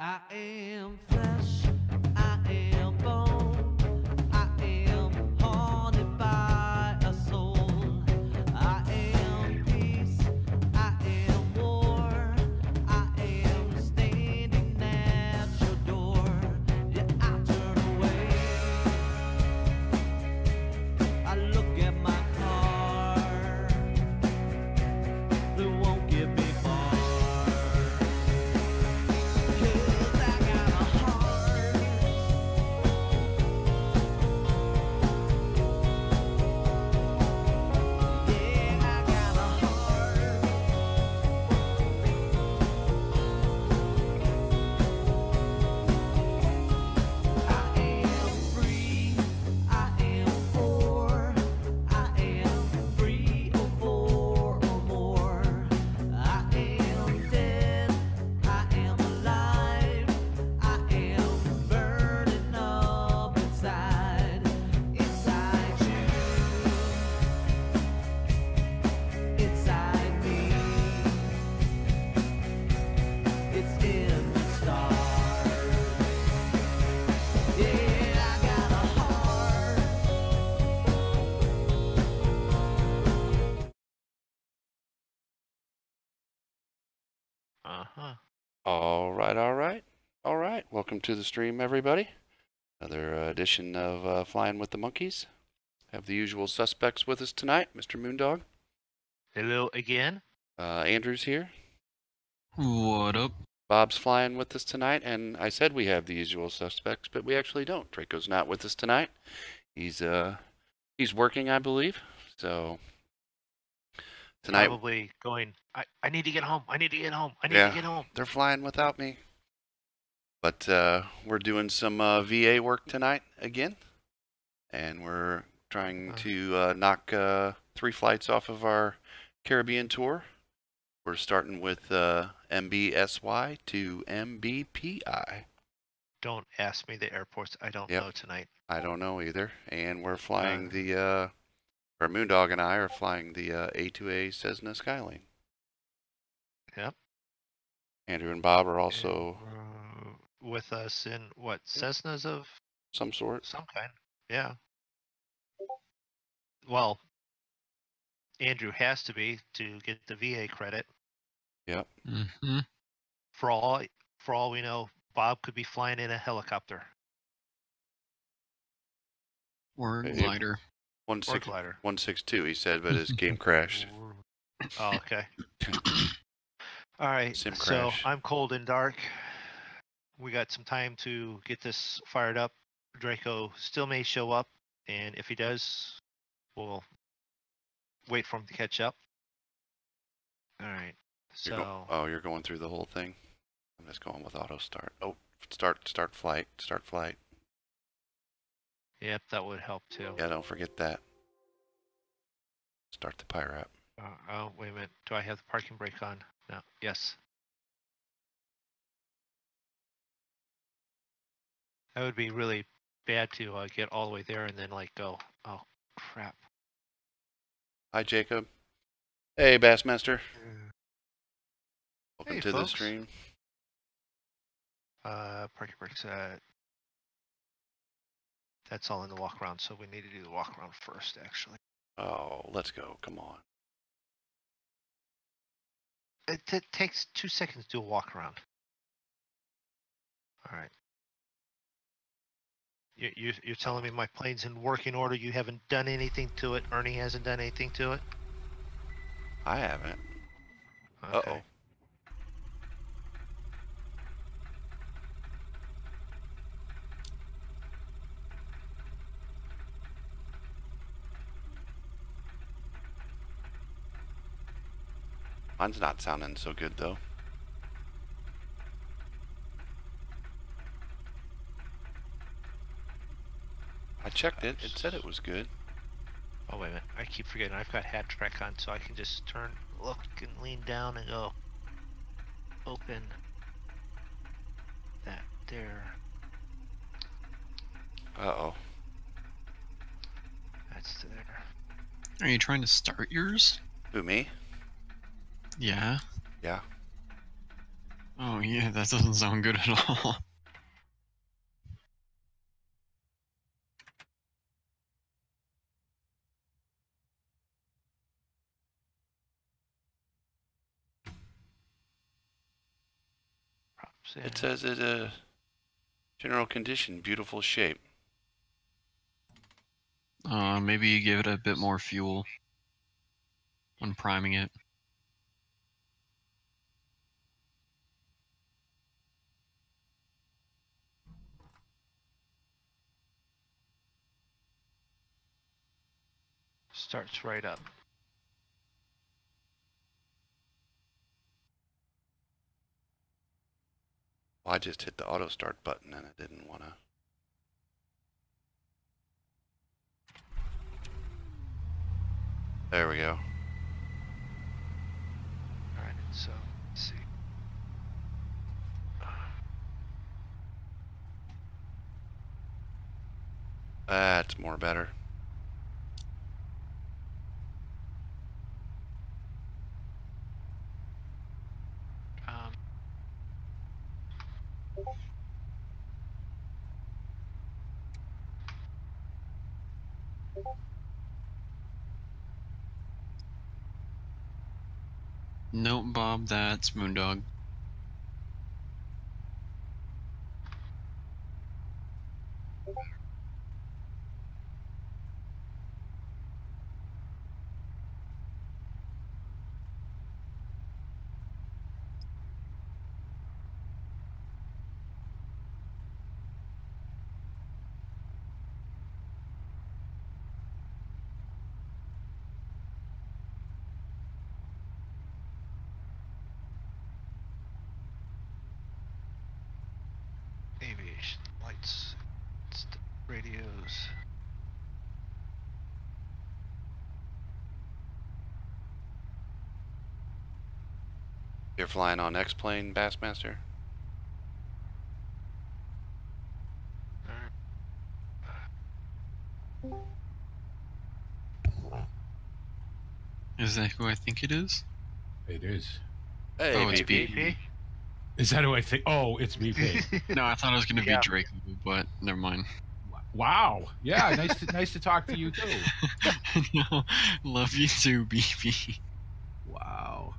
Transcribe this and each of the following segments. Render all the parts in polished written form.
I am flesh, I am bone, I am haunted by a soul. I am peace, I am war, I am standing at your door. Yeah, I turn away, I look at my car, it won't get me far. All right. Welcome to the stream, everybody. Another edition of Flying with the Monkeys. Have the usual suspects with us tonight. Mr. Moondog. Hello again. Andrew's here. What up? Bob's flying with us tonight, and I said we have the usual suspects, but we actually don't. Draco's not with us tonight. He's working, I believe. So tonight, probably going. I need to get home. I need to get home. I need to get home. They're flying without me. But we're doing some VA work tonight again, and we're trying to knock 3 flights off of our Caribbean tour. We're starting with MBSY to MBPI. Don't ask me the airports. I don't know tonight. I don't know either. And we're flying the Or Moondog and I are flying the A2A Cessna Skylane. Yep. Andrew and Bob are also with us in what, Cessnas of some sort. some kind. Yeah. Well, Andrew has to be to get the VA credit. Yep. Mm-hmm. For all we know, Bob could be flying in a helicopter Or Hey, glider. or glider. 162, he said, but his game crashed. Oh, okay. All right. Sim So crash. I'm cold and dark. We got some time to get this fired up. Draco still may show up, and if he does, we'll wait for him to catch up. All right. So You're going through the whole thing? I'm just going with auto start. Oh, start flight. Start flight. yep, that would help too. Yeah, don't forget that. Start the pyro up. Oh, wait a minute. Do I have the parking brake on? No. Yes. That would be really bad to get all the way there and then like go, oh crap. Hi, Jacob. Hey, Bassmaster. Welcome Hey, to the folks. stream. Parking brakes. That's all in the walk around, so we need to do the walk around first, actually. Oh, let's go. Come on. It takes 2 seconds to do a walk around. All right. You're telling me my plane's in working order. You haven't done anything to it. Ernie hasn't done anything to it. I haven't. Okay. Uh-oh. Mine's not sounding so good, though. I checked it. It said it was good. Oh, wait a minute. I keep forgetting. I've got hat track on, so I can just turn, look, and lean down and go. Open. That there. Uh-oh. That's there. Are you trying to start yours? Who, me? Yeah. Yeah. Oh, yeah, that doesn't sound good at all. Props It in. says it, general condition, beautiful shape. Maybe you give it a bit more fuel when priming it. Starts right up. Well, I just hit the auto start button and it didn't want to. There we go. All right, so let's see. That's more better. Um, Nope, Bob, that's Moondog. aviation lights, radios. You're flying on X-plane, Bassmaster? Is that who I think it is? It is. Hey, Oh, it's BP. BP? Is that who I think? Oh, it's BP. No, I thought it was gonna be Yeah. Draco, but never mind. Wow. Yeah. Nice to talk to you too. No, love you too, BP. Wow.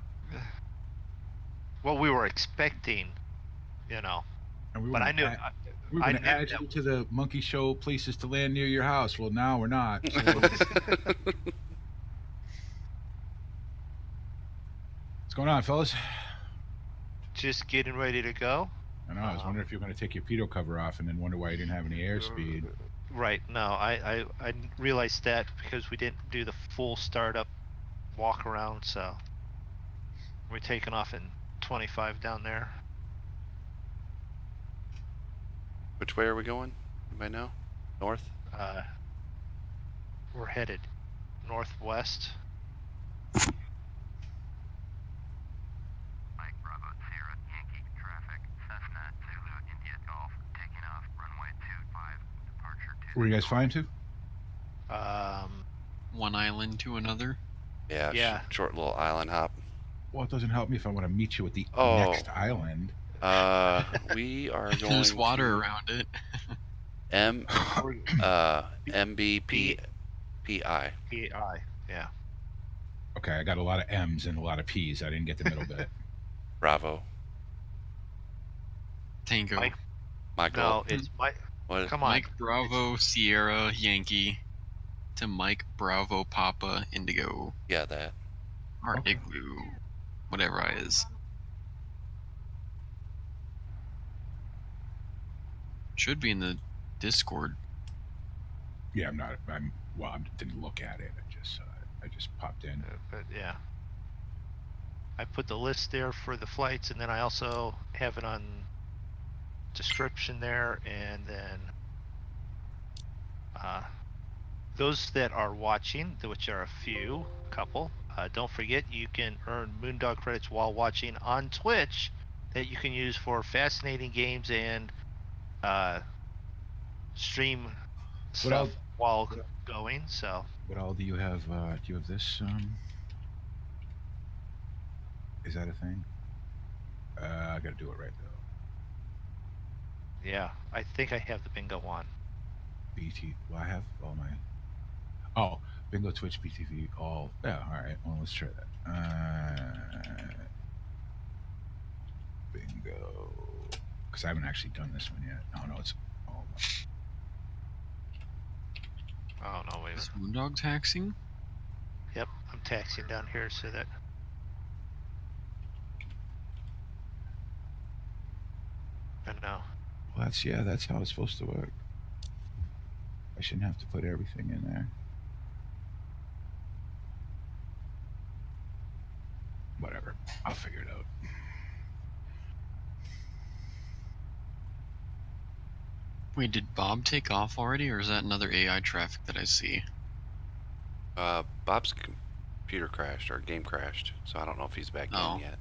What we were expecting, you know. And we were But I gonna knew. we were I going to knew add that- you to the monkey show places to land near your house. Well, now we're not. So what's going on, fellas? Just getting ready to go. I know. I was wondering if you were going to take your pitot cover off, and then wonder why you didn't have any airspeed. Right. No, I realized that because we didn't do the full startup walk around, so we're taking off in 25 down there. Which way are we going? Anybody know? North? We're headed northwest. Mike Bravo Sierra Yankee traffic Cessna Zulu India Golf taking off runway 25 departure to. Where are you guys flying to? One island to another. Yeah. Yeah. Short little island hop. Well, it doesn't help me if I want to meet you at the Oh. next island. We are going. There's water to around it. MBPI. PI. Yeah. Okay, I got a lot of M's and a lot of P's. I didn't get the middle bit. Bravo. Tango. Mike. Michael. No, it's Mike. What? Come on. Mike Bravo Sierra Yankee to Mike Bravo Papa Indigo. Yeah, that. Or Okay. Igloo. Whatever I is. Should be in the Discord. Yeah, I'm not. Well, I didn't look at it. I just popped in. But yeah. I put the list there for the flights, and then I also have it on description there, and then those that are watching, which are a couple, don't forget you can earn Moondog credits while watching on Twitch that you can use for fascinating games and stream stuff else? while going. So What all do you have? Do you have this? Is that a thing? I gotta do it right though. yeah, I think I have the bingo on. BT. Well, I have all my. Oh, bingo, Twitch, BTV, all. Yeah. All right. Well, let's try that. Bingo. Because I haven't actually done this one yet. Oh no, it's. Oh. Oh no, wait. Is Moondog taxing? Yep, I'm taxiing down here so that. I know. Well, that's how it's supposed to work. I shouldn't have to put everything in there. Whatever. I'll figure it out. Wait, did Bob take off already, or is that another AI traffic that I see? Bob's computer crashed or game crashed, so I don't know if he's back Oh. in yet.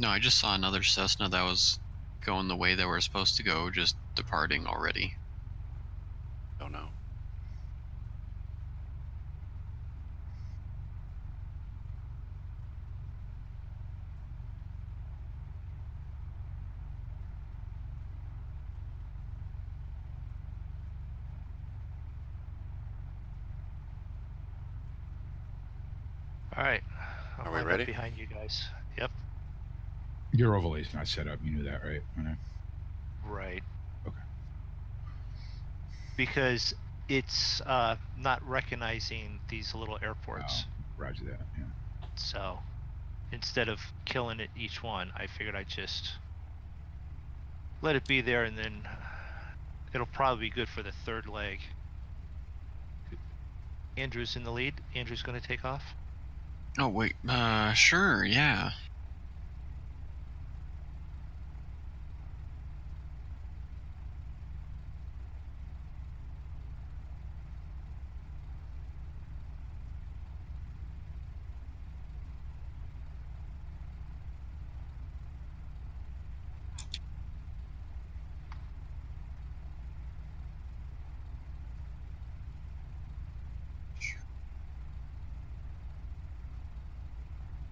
No, I just saw another Cessna that was going the way that we're supposed to go, just departing already. Don't know. All right. Are I'll we line up ready? behind you guys. Yep. Your overlay's not set up. You knew that, right? Right. Okay. Because it's not recognizing these little airports. Roger that. Yeah. So instead of killing it each one, I figured I'd just let it be there, and then it'll probably be good for the third leg. Andrew's in the lead. Andrew's going to take off. Oh, wait, sure, yeah.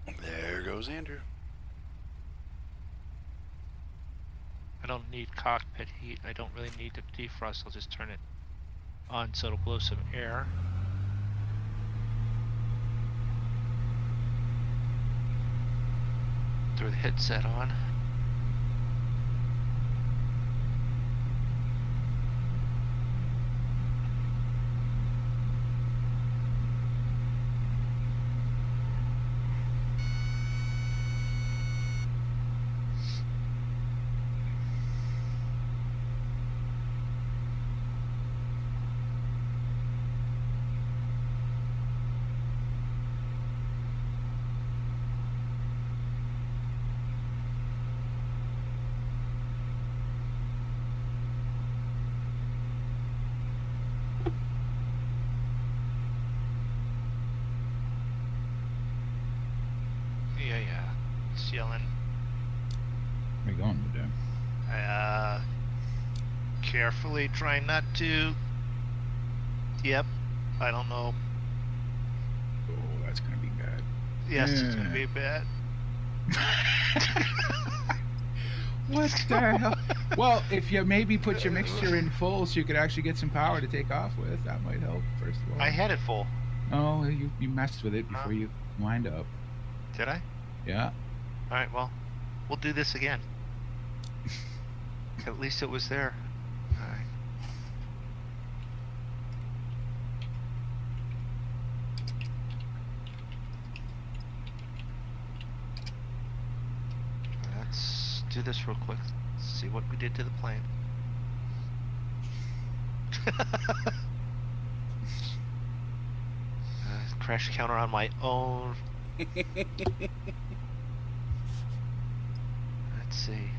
There goes Andrew. I don't need cockpit heat. I don't really need to defrost. I'll just turn it on so it'll blow some air. Throw the headset on. Yeah. Just yelling. Where you going with that? Carefully trying not to. Yep. I don't know. Oh, that's gonna be bad. Yes, it's gonna be bad. What the hell? Well, if you maybe put your mixture in full so you could actually get some power to take off with, that might help, first of all. I had it full. Oh, you messed with it before you wind up. Did I? Yeah. Alright, well, we'll do this again. At least it was there. Alright. Let's do this real quick. See what we did to the plane. Crash counter on my own. Let's see.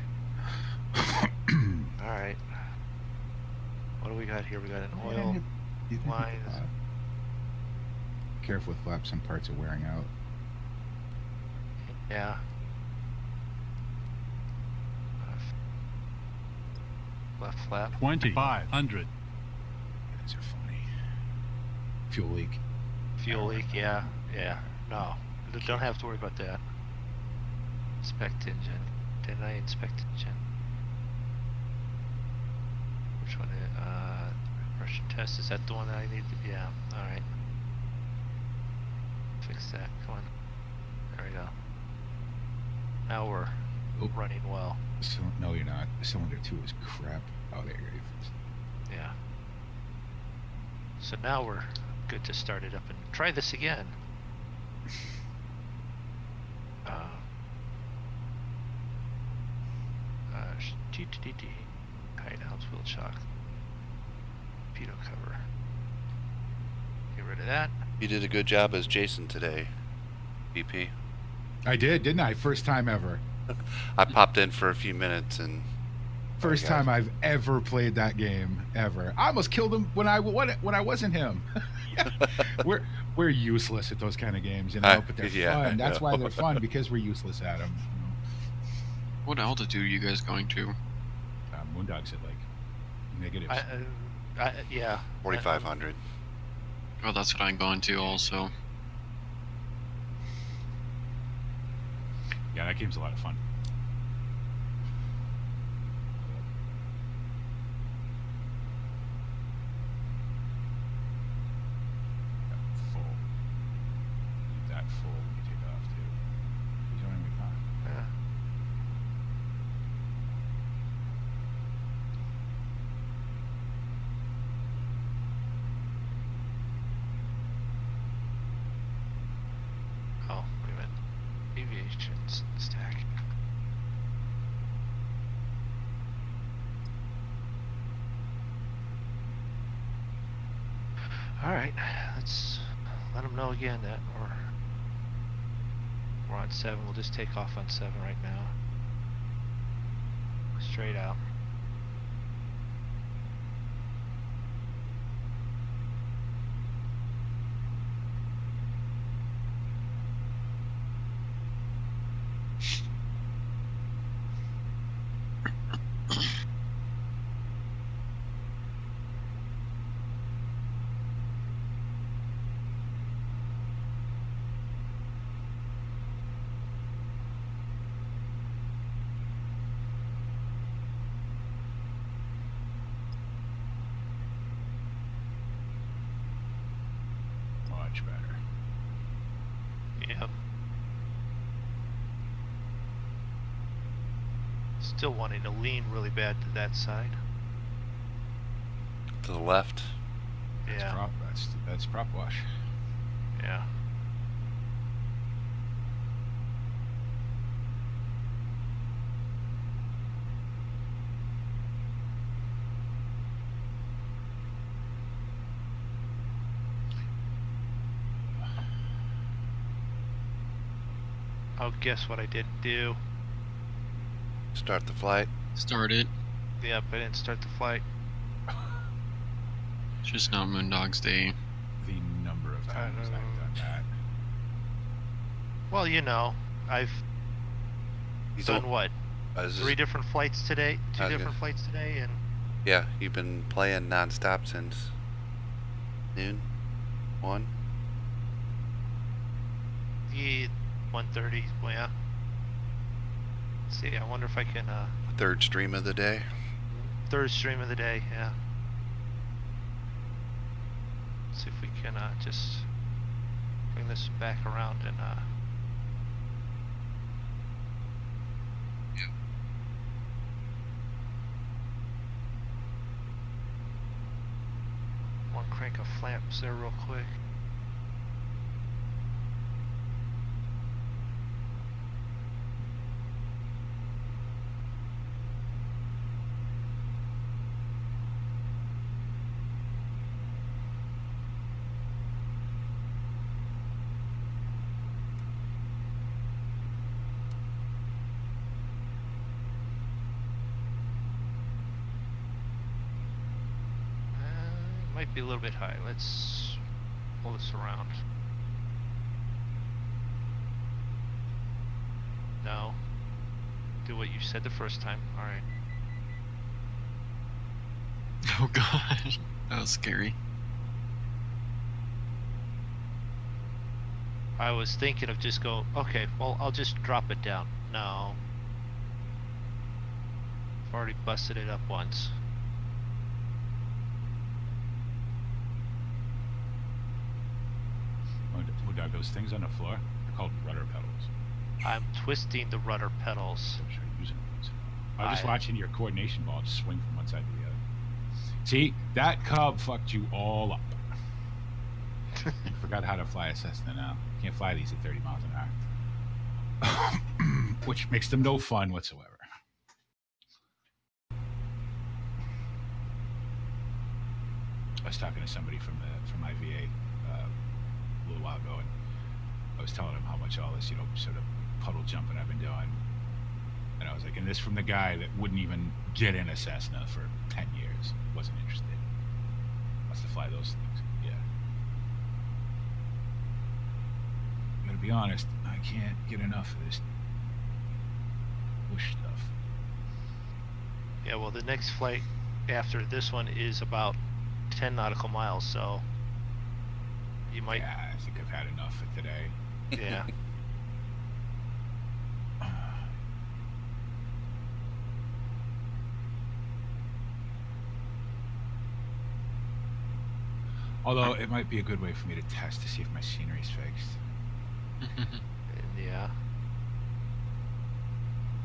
Alright. What do we got here? We got an oil line. Careful with flaps, some parts are wearing out. Yeah. Left flap. 2,500. These are funny. Fuel leak. Fuel leak, yeah. Yeah. No. Don't have to worry about that. Inspect engine. Didn't I inspect engine? Which one? Russian test. Is that the one that I need to? Yeah. Alright. Fix that. Come on. There we go. Now we're running well. So, no, you're not. Cylinder 2 is crap. Oh, there you go. Yeah. So now we're good to start it up and try this again. TTD. Hideouts, wheel shock. Torpedo cover. Get rid of that. You did a good job as Jason today, BP. I did, didn't I? First time ever. I popped in for a few minutes and First time I've ever played that game ever. I almost killed him when I wasn't him. We're useless at those kind of games, you know, but they're fun. That's why they're fun, because we're useless at them. You know? What altitude are you guys going to? Moondog's at like negatives. Yeah. 4,500. Oh, that's what I'm going to also. Yeah, that game's a lot of fun. Full. Leave that full when you take off too. He's running me fine. Yeah. Oh, wait a minute. Aviation stack. Alright, let's let them know again that we're on 7. We'll just take off on 7 right now. Straight out. much better. Yep. Still wanting to lean really bad to that side. To the left. Yeah. That's prop wash. Yeah. Oh, guess what I didn't do? Start the flight. Start it. Yep, I didn't start the flight. It's just not Moondog's Day. The number of times I've done that. Well, you know, I've done what? 3 different flights today? 2 different flights today, and... Yeah, you've been playing non-stop since noon? 1? Yeah, 1:30, well, yeah. Let's see, I wonder if I can, Third stream of the day. Third stream of the day, yeah. Let's see if we can, just bring this back around and, I'll crank a flaps there real quick. Might be a little bit high. Let's pull this around. No. Do what you said the first time. Alright. Oh god, that was scary. I was thinking of just go, okay, well, I'll just drop it down. No. I've already busted it up once. Dog, those things on the floor, they're called rudder pedals. I'm twisting the rudder pedals. I was just watching your coordination ball just swing from one side to the other. See, that Cub fucked you all up. You forgot how to fly a Cessna now. You can't fly these at 30 miles an hour. Which makes them no fun whatsoever. I was talking to somebody from my VA a little while ago, and I was telling him how much all this, sort of puddle jumping I've been doing. And I was like, and this from the guy that wouldn't even get in a Cessna for 10 years. Wasn't interested. Wants to fly those things. Yeah. I'm gonna be honest, I can't get enough of this bush stuff. Yeah, well, the next flight after this one is about 10 nautical miles, so you might... Yeah, I think I've had enough for today. Yeah. Although it might be a good way for me to test to see if my scenery's fixed. Yeah.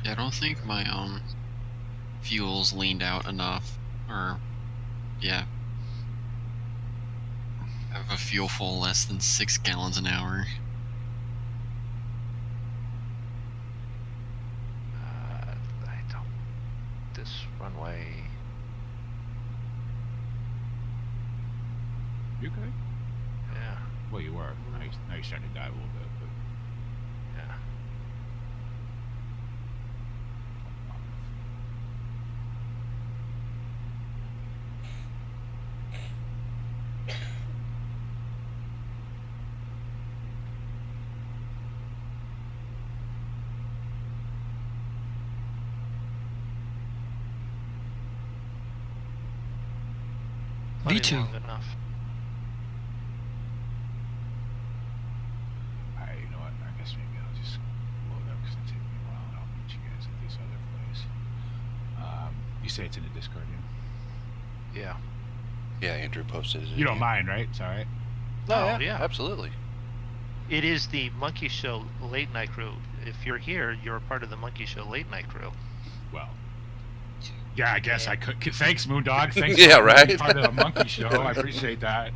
Yeah, I don't think my fuel's leaned out enough, or yeah, I have a fuel full less than 6 gallons an hour. I don't. This runway. You okay? Yeah. Well, you were. Now you're starting to dive a little bit, but Yeah. Plenty V2. long enough. Alright, you know what? I guess maybe I'll just load up because it's taking me a while, and I'll meet you guys at this other place. You say it's in the Discord, yeah? Yeah. Yeah, Andrew posted it. You don't again. mind, right? It's alright? Oh, yeah. Absolutely. It is the Monkey Show late night crew. If you're here, you're a part of the Monkey Show late night crew. Well, yeah, I guess I could. Thanks, Moondog. Thanks Yeah, for right. being part of the Monkey Show. I appreciate that.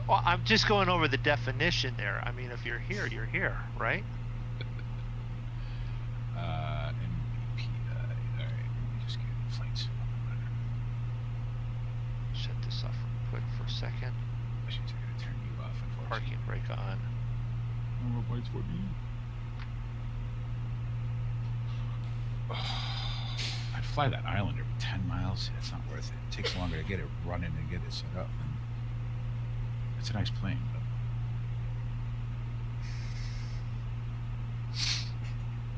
Well, I'm just going over the definition there. I mean, if you're here, right? MBPI. All right, let me just get flights. Shut this off real quick for a second. I should turn you off. Parking brake on. No more points for me. I'd fly that island every 10 miles. It's not worth it. It takes longer to get it running and get it set up. It's a nice plane, but...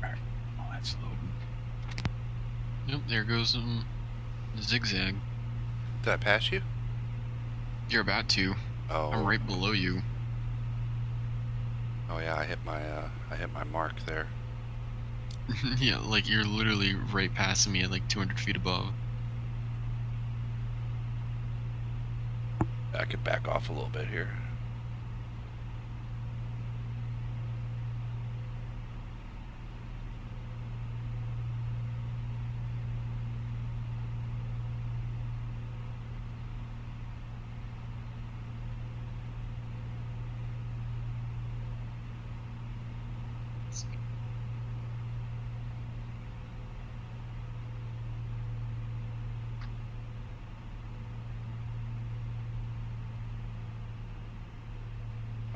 Alright, well, that's loading. Yep, there goes zigzag. Did I pass you? You're about to. Oh. I'm right below you. Oh yeah, I hit my mark there. Yeah, like you're literally right passing me at like 200 feet above. I could back off a little bit here.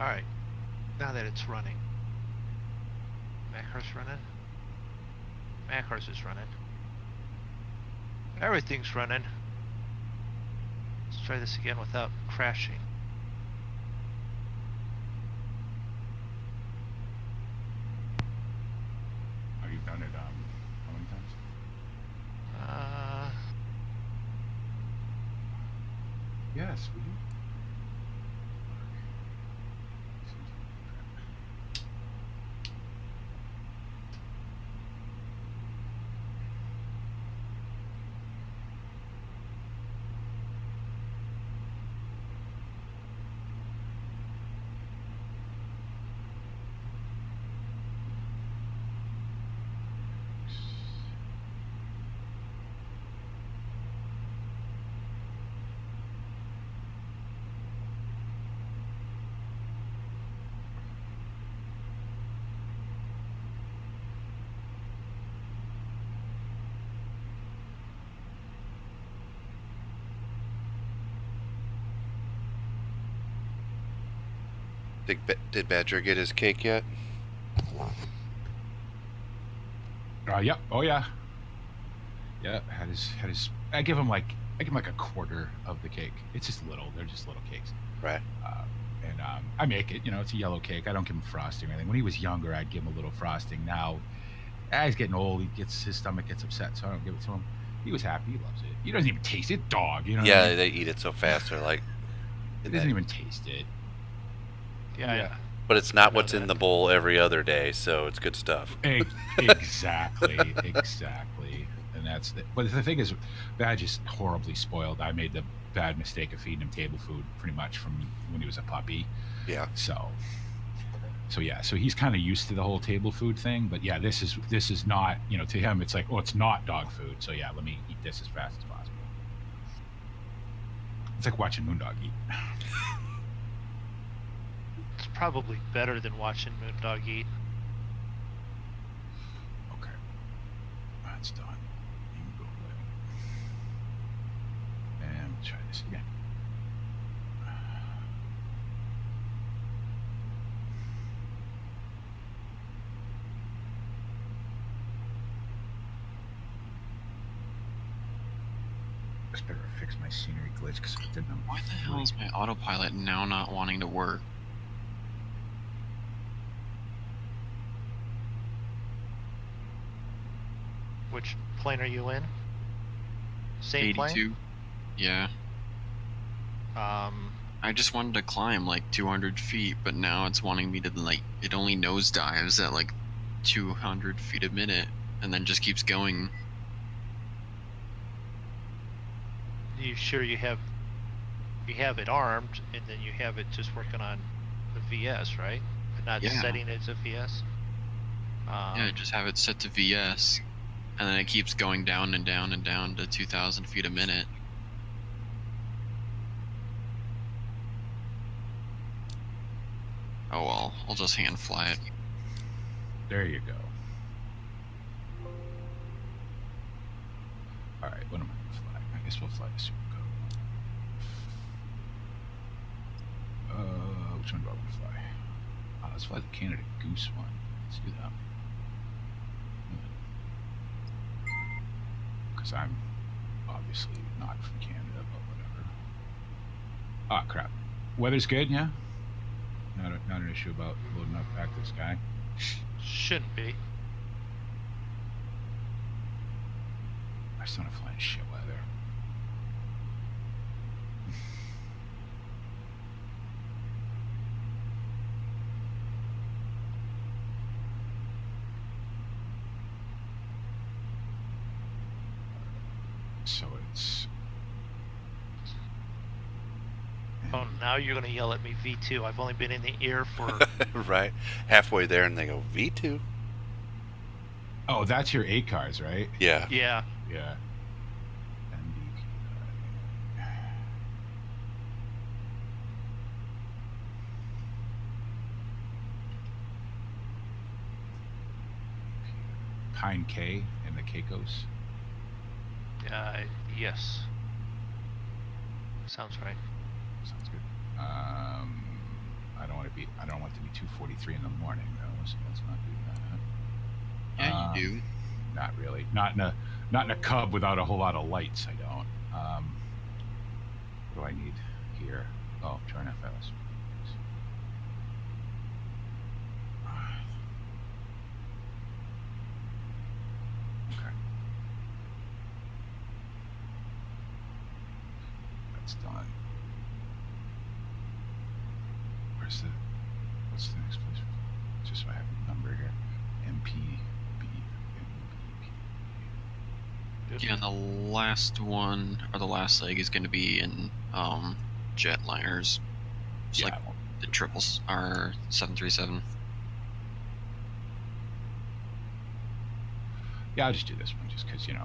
Alright. Now that it's running. Macros running. Macros is running. Everything's running. Let's try this again without crashing. Oh, you've done it, how many times? Yes, will you? Did Badger get his cake yet? Yep. Oh yeah. Yeah, had his. I give him like a quarter of the cake. It's just little. They're just little cakes. Right. And I make it. You know, it's a yellow cake. I don't give him frosting or anything. When he was younger, I'd give him a little frosting. Now, he's getting old. His stomach gets upset, so I don't give it to him. He was happy. He loves it. He doesn't even taste it. Dog. You know. Yeah, what I mean? they eat it so fast. They're like. He doesn't even taste it. Yeah. But it's not what's in the bowl every other day, so it's good stuff. Exactly. And that's it. But the thing is, Badge is horribly spoiled. I made the bad mistake of feeding him table food pretty much from when he was a puppy. Yeah. So yeah. So he's kind of used to the whole table food thing. But yeah, this is not. You know, to him, it's like, oh, it's not dog food. So yeah, let me eat this as fast as possible. It's like watching Moondog eat. It's probably better than watching Moondog eat. Okay. That's done. You can go away. And we'll try this again. I better fix my scenery glitch because I didn't know. Why the hell is my autopilot now not wanting to work? Which plane are you in? Same 82. plane? Yeah. I just wanted to climb like 200 feet, but now it's wanting me to like, it only nosedives at like 200 feet a minute and then just keeps going. You sure you have you have it armed, and then you have it just working on the VS, right? And not Yeah. setting it to VS. Yeah, just have it set to VS, and then it keeps going down and down and down to 2,000 feet a minute. Oh well, I'll just hand fly it. There you go. All right, what am I going to fly? I guess we'll fly the Super Code. Which one do I want to fly? Let's fly the Canada Goose one. Let's do that. Because I'm obviously not from Canada, but whatever. Ah, crap. Weather's good, yeah? Not an issue about loading up back to the sky. Shouldn't be. I just want to fly in shit weather. So it's... Oh, now you're going to yell at me V2. I've only been in the air for... Right. Halfway there, and they go, V2. Oh, that's your ACARS, right? Yeah. Yeah. Yeah. MBPI. Pine K and the Caicos. Yes. Sounds right. Sounds good. I don't want it to be 2:43 in the morning though, so let's not do that. Yeah, you do. Not really. Not in a Cub without a whole lot of lights. I don't. What do I need here? Oh, turn FS. Okay. That's done. What's the next place? Just so I have a number here. Yeah, and the last one, or the last leg, is going to be in jetliners. It's like the triples are 737. Yeah, I'll just do this one just because, can't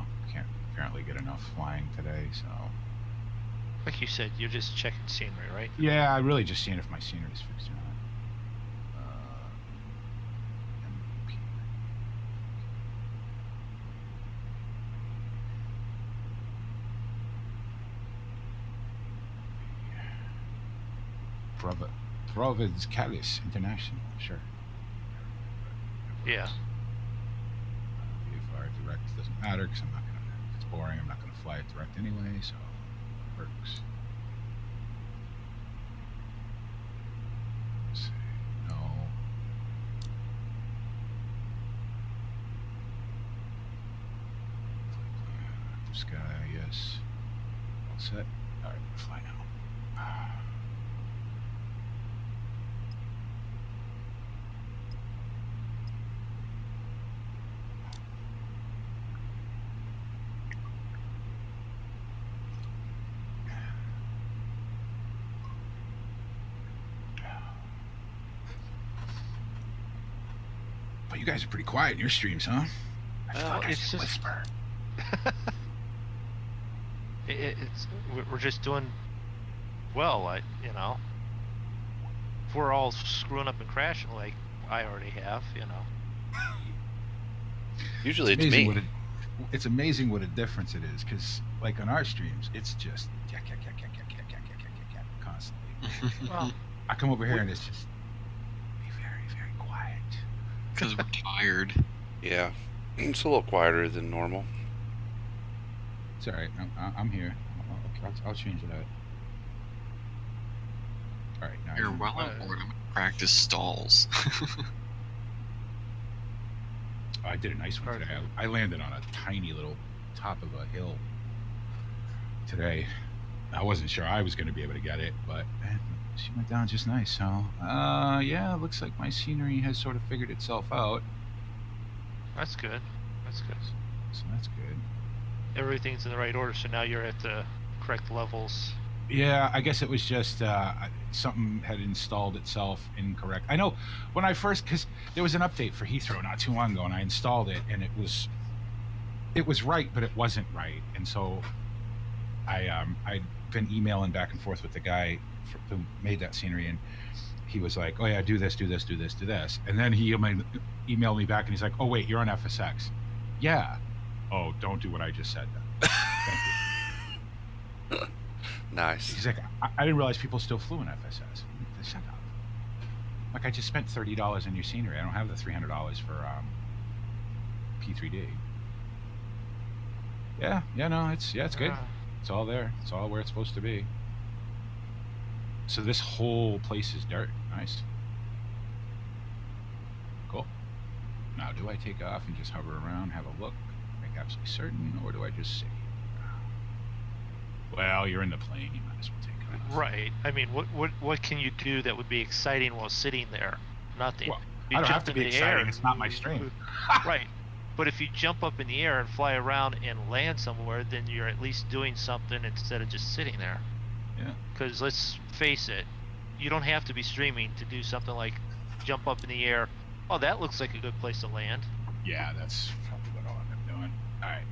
apparently get enough flying today, so. Like you said, you're just checking scenery, right? Yeah, I'm really just seeing if my scenery is fixed or not. Providence Calais International, sure. Yeah. VFR direct doesn't matter because if it's boring, I'm not gonna fly it direct anyway, so it works. Let's see, no. Active sky, yes. All set. All right, fly now. But you guys are pretty quiet in your streams, huh? I feel like I should whisper. We're just doing well. If we're all screwing up and crashing like I already have, Usually it's me. It's amazing what a difference it is, because like on our streams, it's just constantly. Well, I come over here and it's just be very, very quiet. Because we're tired. Yeah. It's a little quieter than normal. It's all right. I'm here. I'll change it out. All right. Now You're well on board. I'm going to practice stalls. I did a nice one today. I landed on a tiny little top of a hill today. I wasn't sure I was going to be able to get it, but she went down just nice. So, yeah, looks like my scenery has sort of figured itself out. that's good. That's good. So that's good. Everything's in the right order, so now you're at the correct levels. Yeah, I guess it was just something had installed itself incorrect. I know when I first, because there was an update for Heathrow not too long ago, and I installed it, and it was right, but it wasn't right, and so I'd been emailing back and forth with the guy who made that scenery, and he was like, "Oh yeah, do this, do this, do this, do this," and then he emailed me back, and he's like, "Oh wait, you're on FSX." Yeah. Oh, don't do what I just said then. Thank you. Nice. He's like, I didn't realize people still flew in FSS. Shut up. Like, I just spent $30 on your scenery. I don't have the $300 for P3D. Yeah, no, it's good. It's all there. It's all where it's supposed to be. So this whole place is dirt. Nice. Cool. Now, do I take off and just hover around, have a look, make absolutely certain, or do I just see? Well, you're in the plane. You might as well take off. Right. I mean, what can you do that would be exciting while sitting there? Nothing. Well, you I don't jump have to in be the exciting. air. It's not my stream. Right. But if you jump up in the air and fly around and land somewhere, then you're at least doing something instead of just sitting there. Yeah. Because let's face it, you don't have to be streaming to do something like jump up in the air. Oh, that looks like a good place to land. Yeah, that's probably what I'll end up doing. All right.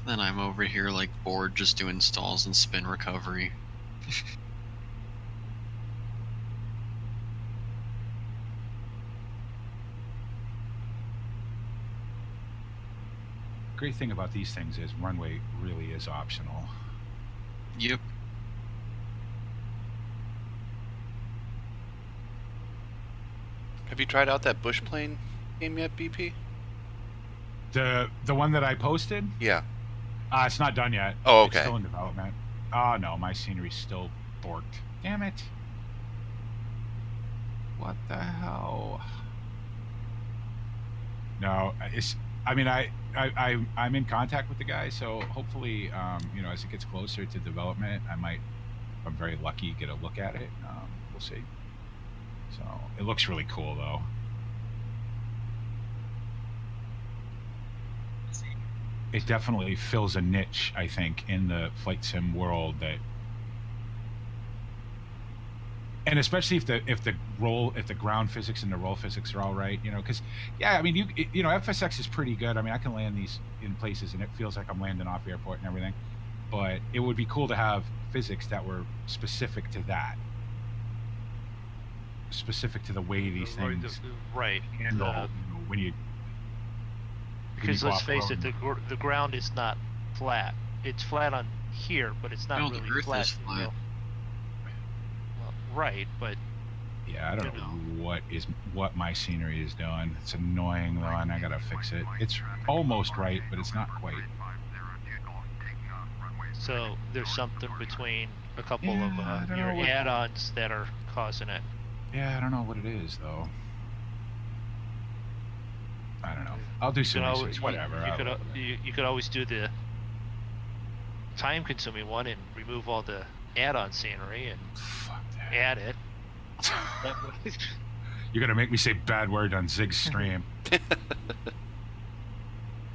Then I'm over here like bored just doing stalls and spin recovery. Great thing about these things is runway really is optional. Yep. Have you tried out that bush plane game yet, BP? The one that I posted? Yeah. It's not done yet. Oh, okay. It's still in development. Oh, no, my scenery's still borked. Damn it. What the hell? No, I mean, I'm in contact with the guy, so hopefully, you know, as it gets closer to development, I might, if I'm very lucky, get a look at it. We'll see. So, it looks really cool, though. It definitely fills a niche, I think, in the flight sim world that, and especially if the ground physics and the roll physics are all right, you know, because yeah, I mean, you know, FSX is pretty good. I mean, I can land these in places and it feels like I'm landing off airport and everything, but it would be cool to have physics that were specific to that, specific to the way these things right handle, you know, when you. Because let's face it, the ground is not flat. It's flat on here, but it's not No, the really Earth flat. is flat. Well, right, but yeah, I don't know what my scenery is doing. It's annoying though, and I gotta fix it. It's almost right, but it's not quite. So there's something between a couple of I don't your know what- add-ons that are causing it. Yeah, I don't know what it is though. I don't know. I'll do some research. Whatever. You could always do the time-consuming one and remove all the add-on scenery and Fuck that. add it. You're gonna make me say bad word on Zig's stream.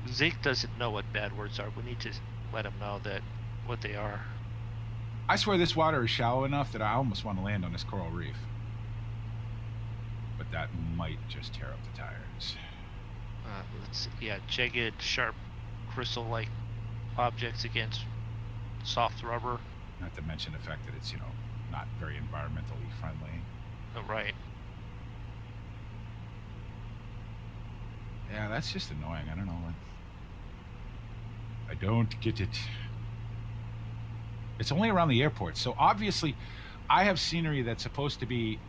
Zig doesn't know what bad words are. We need to let him know that what they are. I swear this water is shallow enough that I almost want to land on this coral reef. But that might just tear up the tires. Let's see. Yeah, jagged, sharp, crystal-like objects against soft rubber. Not to mention the fact that it's, you know, not very environmentally friendly. Oh, right. Yeah, that's just annoying. I don't know. I don't get it. It's only around the airport, so obviously I have scenery that's supposed to be...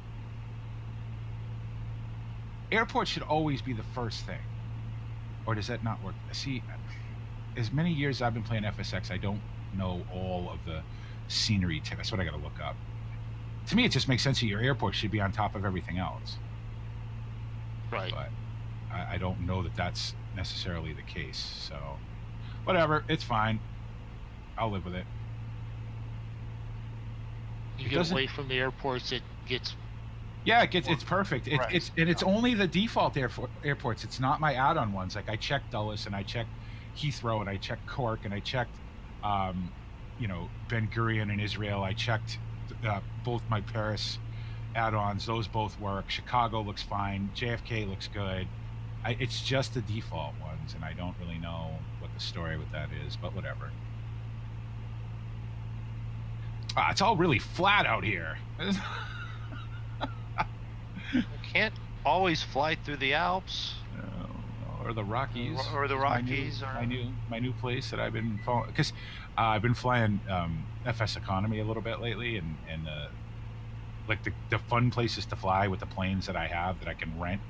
Airport should always be the first thing. Or does that not work? See, as many years I've been playing FSX, I don't know all of the scenery tips. That's what I gotta look up. To me, it just makes sense that your airport should be on top of everything else. Right. But I don't know that that's necessarily the case, so... Whatever, it's fine. I'll live with it. You get away from the airports, it gets... Yeah, it's perfect. Right. It's only the default airports. It's not my add-on ones. Like I checked Dulles and I checked Heathrow and I checked Cork and I checked You know, Ben Gurion in Israel. I checked both my Paris add-ons; those both work. Chicago looks fine. JFK looks good. It's just the default ones, and I don't really know what the story with that is, but whatever. It's all really flat out here. You can't always fly through the Alps. Or the Rockies. Or the Rockies. My new place that I've been following. Because I've been flying FS Economy a little bit lately, and like the fun places to fly with the planes that I have that I can rent,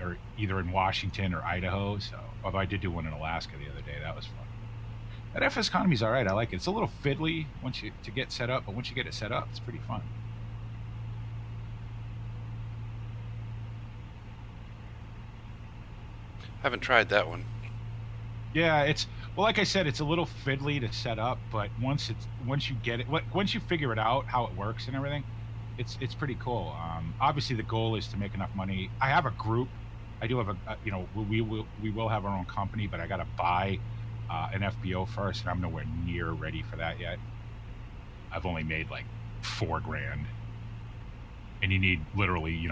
or either in Washington or Idaho. So, although I did do one in Alaska the other day, that was fun. That FS Economy is all right. I like it. It's a little fiddly to get set up, but once you get it set up, it's pretty fun. Haven't tried that one. Yeah, well, like I said, it's a little fiddly to set up, but once you get it, once you figure it out how it works and everything, it's pretty cool. Obviously, the goal is to make enough money. I have a group. I do have we will have our own company, but I got to buy an FBO first, and I'm nowhere near ready for that yet. I've only made like $4,000, and you need literally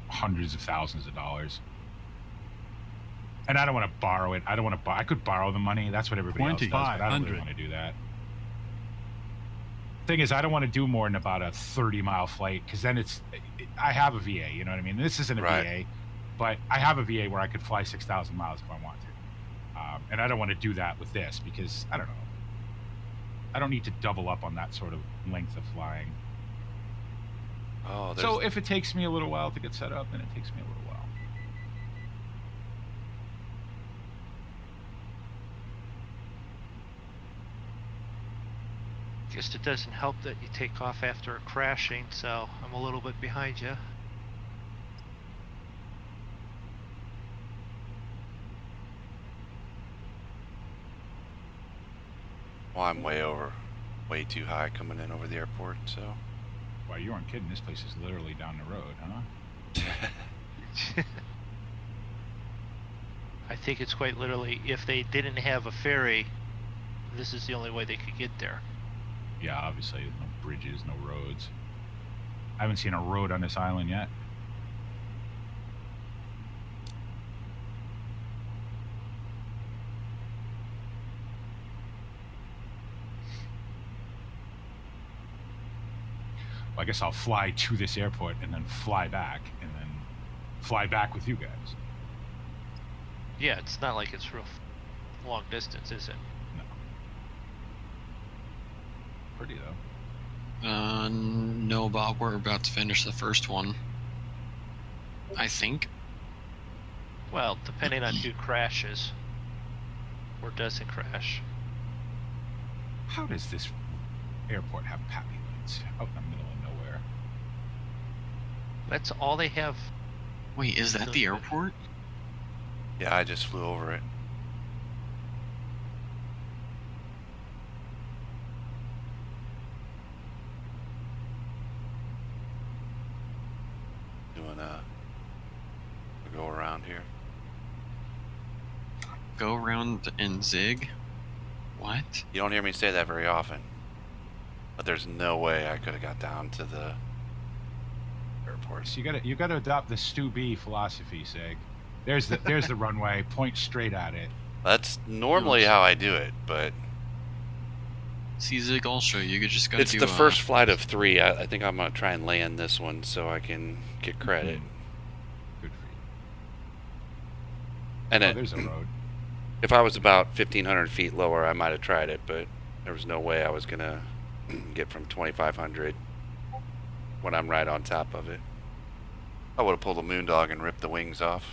hundreds of thousands of dollars. And I don't want to borrow it. I don't want to buy. I could borrow the money. That's what everybody else does. But I don't really want to do that. Thing is, I don't want to do more than about a 30-mile flight, because then I have a VA. You know what I mean? This isn't a VA, but I have a VA where I could fly 6,000 miles if I want to. And I don't want to do that with this, because I don't know. I don't need to double up on that sort of length of flying. Oh, so if it takes me a little while to get set up, then it takes me a little while. Guess it doesn't help that you take off after crashing, so I'm a little bit behind you. Well, I'm way too high coming in over the airport, so. Well, you aren't kidding. This place is literally down the road, huh? I think it's quite literally, if they didn't have a ferry, this is the only way they could get there. Yeah, obviously, no bridges, no roads. I haven't seen a road on this island yet. Well, I guess I'll fly to this airport and then fly back, and then fly back with you guys. Yeah, it's not like it's real long distance, is it? Pretty though. No, Bob, we're about to finish the first one, I think. Well, depending on who crashes or doesn't crash. How does this airport have pappy lights out in the middle of nowhere? That's all they have. Wait, is that the airport? Yeah, I just flew over it. Doing a go around here. Go around and zig? What? You don't hear me say that very often. But there's no way I could have got down to the airport. So you gotta adopt the Stu B philosophy, Sig. There's the runway. Point straight at it. That's normally how I do it, but see, Zig, I'll show you. You just gotta do. It's the first flight of 3. I think I'm gonna try and land this one so I can get credit. Good for you. And there's a road. If I was about 1,500 feet lower, I might have tried it, but there was no way I was gonna get from 2,500 when I'm right on top of it. I would have pulled a moondog and ripped the wings off.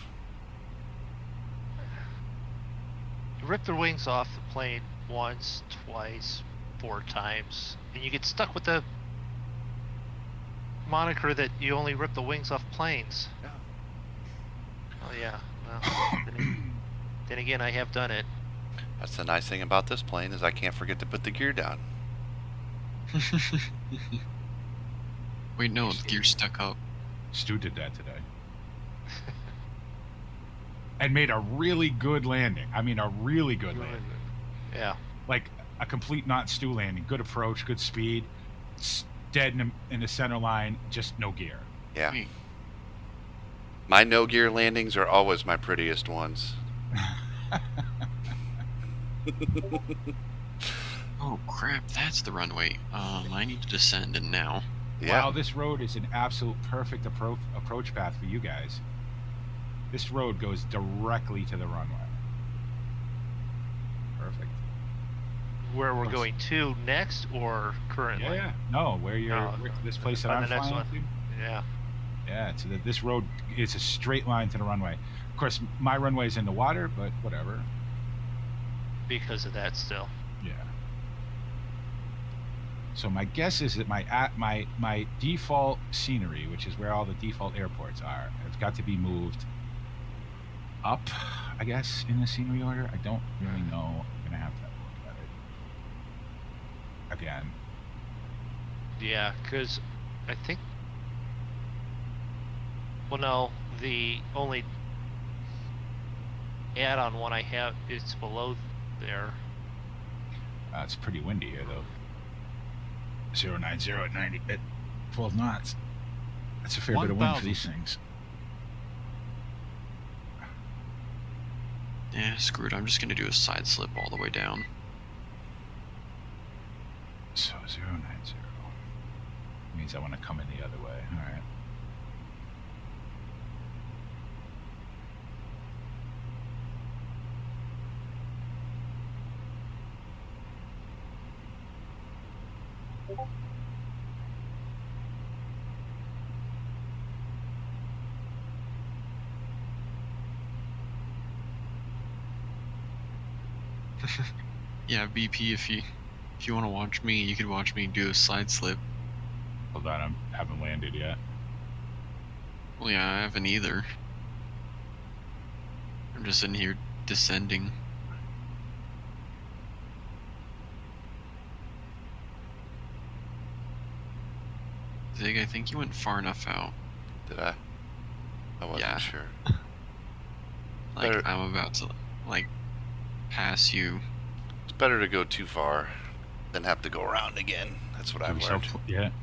You rip the wings off the plane once, twice, 4 times, and you get stuck with the moniker that you only rip the wings off planes. Yeah. Oh yeah. Well, then again, I have done it. That's the nice thing about this plane is I can't forget to put the gear down. Wait, no, the gear's stuck up. Stu did that today. And made a really good landing. I mean, a really good landing. Yeah. Like a complete not stew landing. Good approach, good speed. Dead in the center line, just no gear. Yeah. My no gear landings are always my prettiest ones. Oh crap, that's the runway. I need to descend in now. Yeah. Wow, this road is an absolute perfect approach path for you guys. This road goes directly to the runway. Perfect. Where we're going to next or currently? Yeah. No, where you're this place that I'm flying to. Yeah. Yeah, so this road is a straight line to the runway. Of course, my runway's in the water, but whatever. Because of that still. Yeah. So my guess is that my default scenery, which is where all the default airports are, have got to be moved up, I guess, in the scenery order. I don't really know. I'm gonna have to look at it again. Yeah, because I think. Well, no, the only add-on one I have is below there. It's pretty windy here, though. 090 at 90 at 12 knots. That's a fair bit of wind for these things. Yeah, screw it. I'm just gonna do a side slip all the way down. So 090 means I want to come in the other way. All right. Yeah, BP, if you want to watch me, you could watch me do a side slip. Hold on, I haven't landed yet. Well, yeah, I haven't either. I'm just in here descending. Zig, I think you went far enough out. Did I? I wasn't sure. Like, Better- I'm about to, like, pass you. It's better to go too far than have to go around again. That's what I've learned.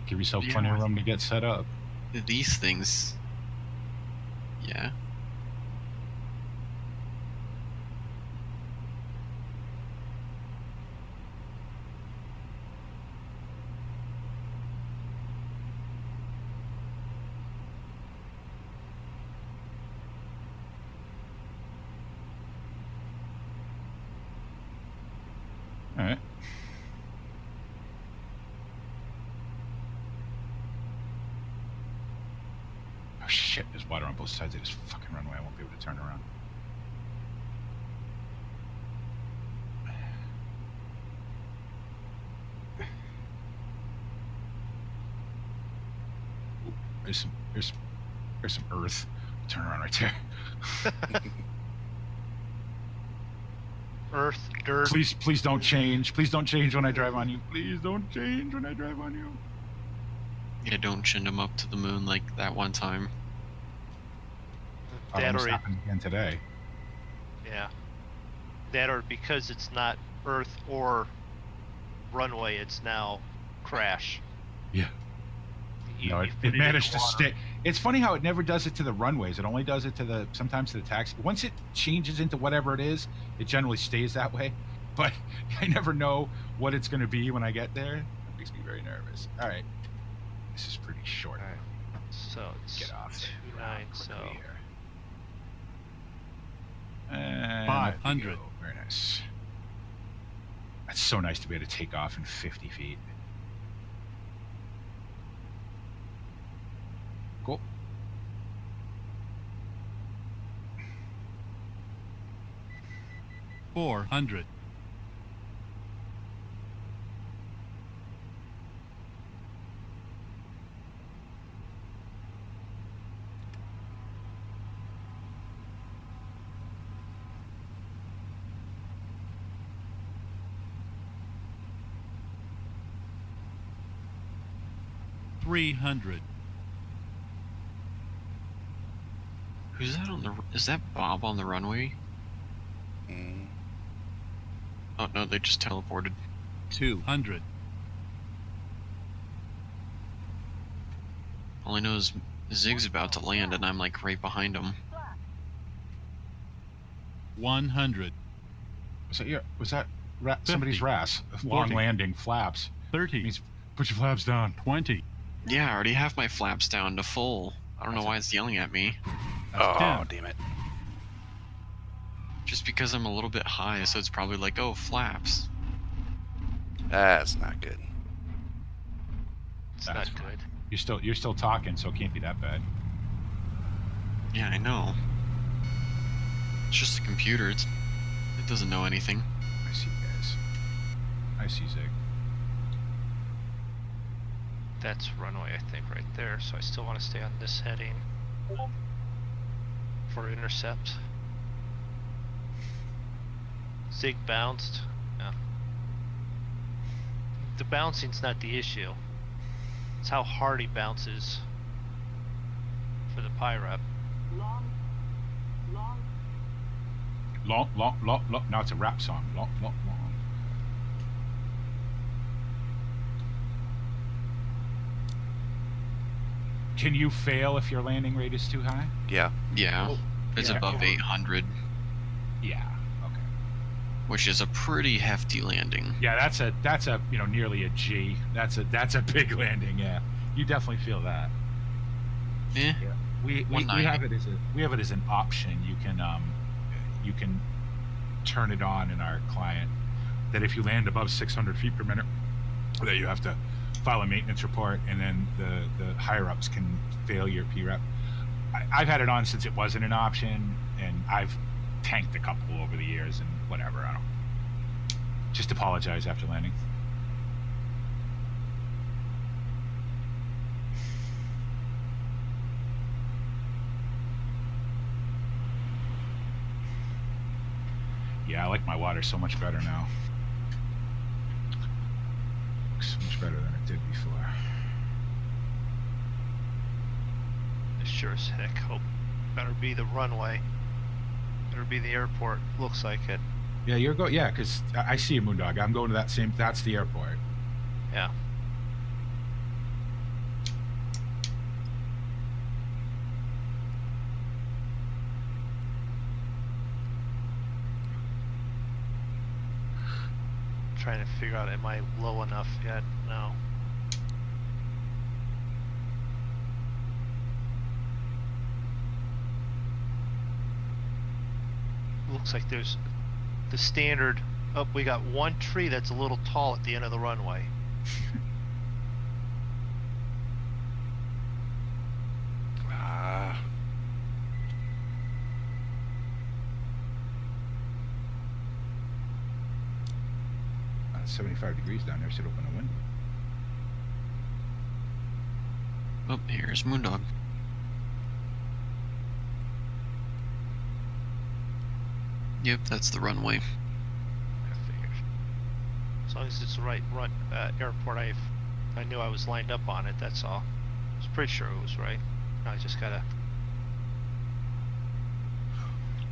Give yourself plenty of room to get set up. These things. Yeah. All right. Oh shit, there's water on both sides of this fucking runway. I won't be able to turn around. Ooh, there's some earth. Turn around right there. Earth, dirt. Please don't change. Please don't change when I drive on you. Please don't change when I drive on you. Yeah, don't chin them up to the moon like that one time. That almost happened again today. Yeah. That or because it's not Earth or runway, it's now crash. Yeah. No, it managed to stay. It's funny how it never does it to the runways. It only does it to sometimes to the taxi. Once it changes into whatever it is, it generally stays that way. But I never know what it's going to be when I get there. It makes me very nervous. All right. This is pretty short. All right. So it's Get off 29, so. And 500. Very nice. That's so nice to be able to take off in 50 feet. Cool. $400. $300. Who's that on the? Is that Bob on the runway? Mm. Oh no, they just teleported. 200. All I know is Zig's about to land, and I'm like right behind him. 100. Was that somebody's RAS? Long 40. landing flaps. 30. Means put your flaps down. 20. Yeah, I already have my flaps down to full. I don't know That's why it's yelling at me. Oh, 10. damn it. Just because I'm a little bit high, so it's probably like, oh, flaps. That's not good. It's That's not fine. good. You're still talking, so it can't be that bad. Yeah, I know. It's just a computer. It doesn't know anything. I see, guys. I see Zig. That's runway, I think, right there. So I still want to stay on this heading for intercept. Zig bounced. Yeah. The bouncing's not the issue. It's how hard he bounces for the PIREP. Long. Now it's a rap song. Long. Can you fail if your landing rate is too high? Yeah. Yeah, Oh, it's yeah. above 800, Yeah. Okay. which is a pretty hefty landing. Yeah, that's a nearly a G. That's a big landing. Yeah, you definitely feel that. Eh, Yeah. We 190. have it as an option. You can turn it on in our client that if you land above 600 feet per minute, that you have to file a maintenance report, and then the higher ups can fail your PREP. I've had it on since it wasn't an option, and I've tanked a couple over the years, and whatever. I don't just apologize after landing. Yeah, I like my water so much better now. Looks so much better than it did before. Sure as heck hope. Better be the runway. Better be the airport. Looks like it. Yeah, you're going. Yeah, because I see you, Moondog. I'm going to that same. That's the airport. Yeah. Trying to figure out, am I low enough yet? No. Looks like there's the standard. Oh, we got one tree that's a little tall at the end of the runway. Ah. 75 degrees down there. Should open a window. Oh, here's Moondog. Yep, that's the runway. I figured. As long as it's the right airport, I knew I was lined up on it. That's all. I was pretty sure it was right. I just gotta.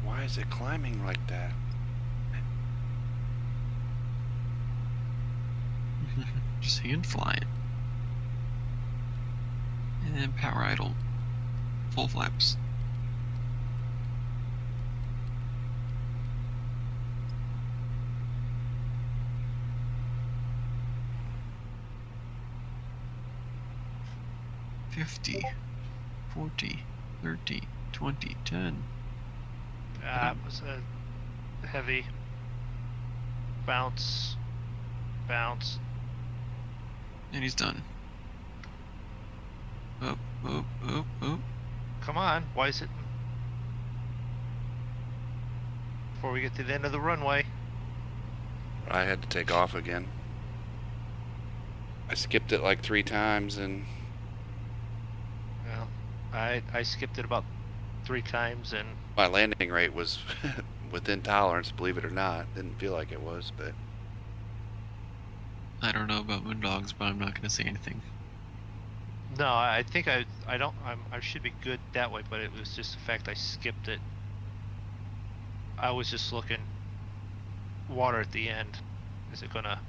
Why is it climbing like that? Just hand fly it. And power idle. Full flaps. $50, $40, $30, $20, $10. That was a heavy bounce. Bounce. And he's done. Up, up, up, up. Come on, why is it? Before we get to the end of the runway. I had to take off again. I skipped it like 3 times and Well, I skipped it about 3 times and my landing rate was within tolerance, believe it or not. Didn't feel like it was, but I don't know about Moondogs, but I'm not going to say anything. no, I think I should be good that way, but it was just the fact I skipped it. I was just looking water at the end. Is it gonna?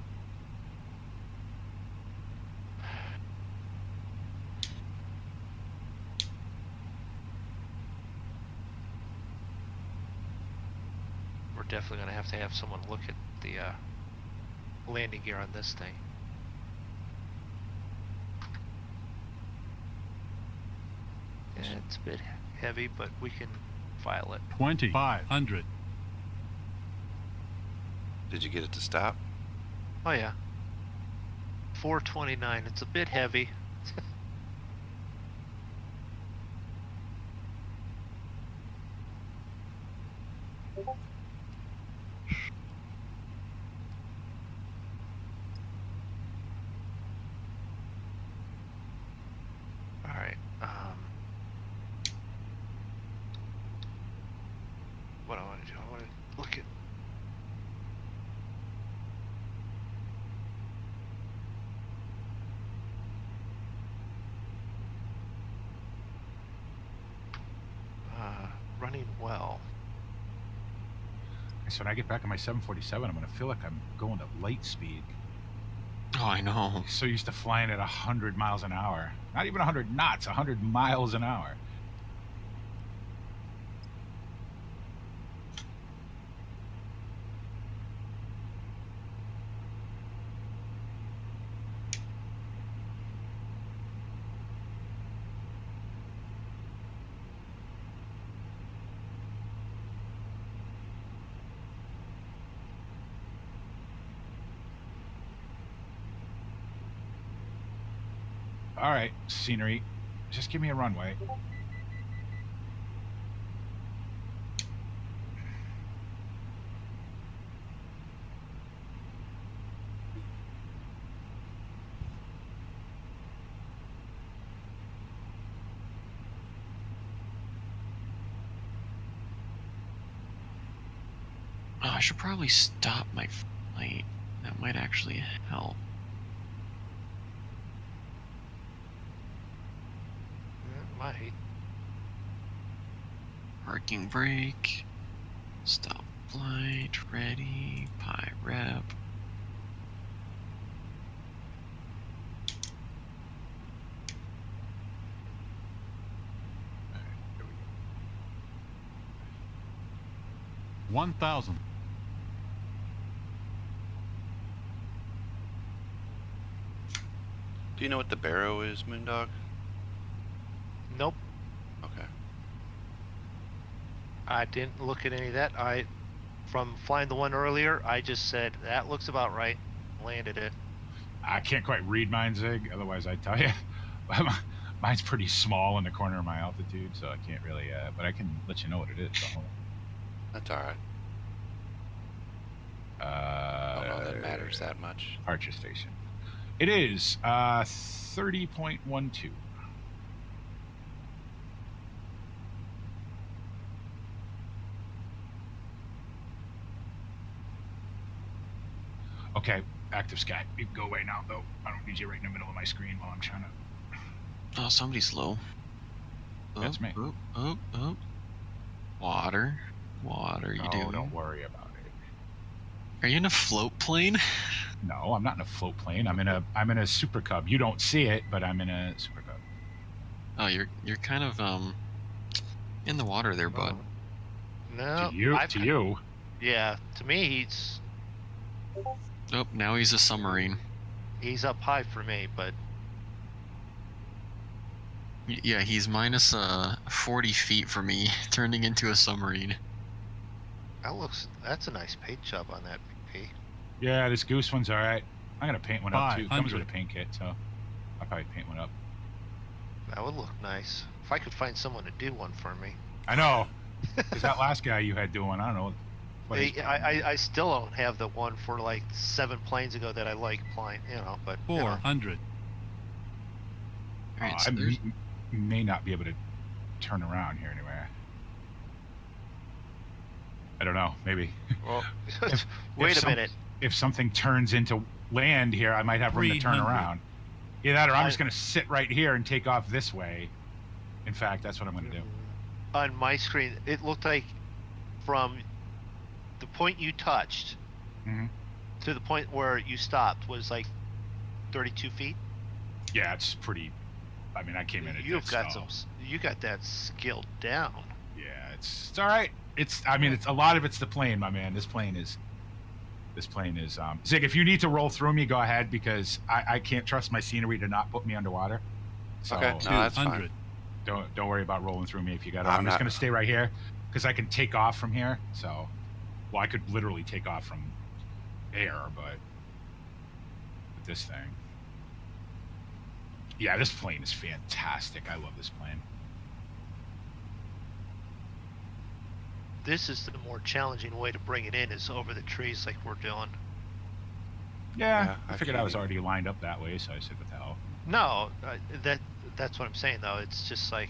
We're definitely gonna have to have someone look at the landing gear on this thing. Yeah, it's a bit heavy, but we can file it. 2,500. Did you get it to stop? Oh yeah. 429. It's a bit heavy. All right. What I want to do? I want to look at. Running well. So when I get back on my 747, I'm going to feel like I'm going to light speed. Oh, I know. So used to flying at 100 miles an hour. Not even 100 knots, 100 miles an hour. All right, scenery. Just give me a runway. Oh, I should probably stop my flight. That might actually help. Might. Parking brake. Stop flight. Ready. Pi rep. All right, here we go. 1,000. Do you know what the barrow is, Moondog? Nope. Okay. I didn't look at any of that. From flying the one earlier, I just said that looks about right. Landed it. I can't quite read mine, Zig. Otherwise, I'd tell you. Mine's pretty small in the corner of my altitude, so I can't really. But I can let you know what it is. So That's all right. I don't know if that matters that much. Departure station. It is 30.12. Okay, active sky. You can go away now, though. I don't need you right in the middle of my screen while I'm trying to. Oh, somebody's low. That's me. Water. Water, you doing? Don't worry about it. Are you in a float plane? No, I'm not in a float plane. I'm in a Super Cub. You don't see it, but I'm in a Super Cub. Oh, you're kind of in the water there, bud. No. To you. Yeah. To me, he's Oh, now he's a submarine. up high for me, but Yeah, he's minus 40 feet for me, turning into a submarine. that's a nice paint job on that BP. Yeah, this goose one's all right. I'm gonna paint one up too. It comes with a 500. paint kit, so I'll probably paint one up. That would look nice. If I could find someone to do one for me. I know. Because that last guy you had doing, I don't know. What his problem is. I still don't have the one for like 7 planes ago that I like flying, but 400. Alright, I so there's... may not be able to turn around here anywhere. I don't know. Maybe. Well, If wait a minute. If something turns into land here, I might have room to turn 300. around. Either that or I'm just going to sit right here and take off this way. In fact, that's what I'm going to do. On my screen, it looked like from the point you touched Mhm. To the point where you stopped was like 32 feet. Yeah, it's pretty. I mean, I came in at You've dead got stall. you got that scaled down. Yeah, it's all right. I mean, it's a lot of it's the plane, my man. This plane is. Zig, if you need to roll through me, go ahead, because I can't trust my scenery to not put me underwater. So Okay, no, that's fine. 200. don't worry about rolling through me if you got. I'm I'm just not- gonna stay right here because I can take off from here. So, well, I could literally take off from air, but with this thing, yeah, this plane is fantastic. I love this plane. This is the more challenging way to bring it in, is over the trees like we're doing. Yeah, I I figured I can't was even- already lined up that way, so I said, "What the hell?" No, that's what I'm saying though. It's just like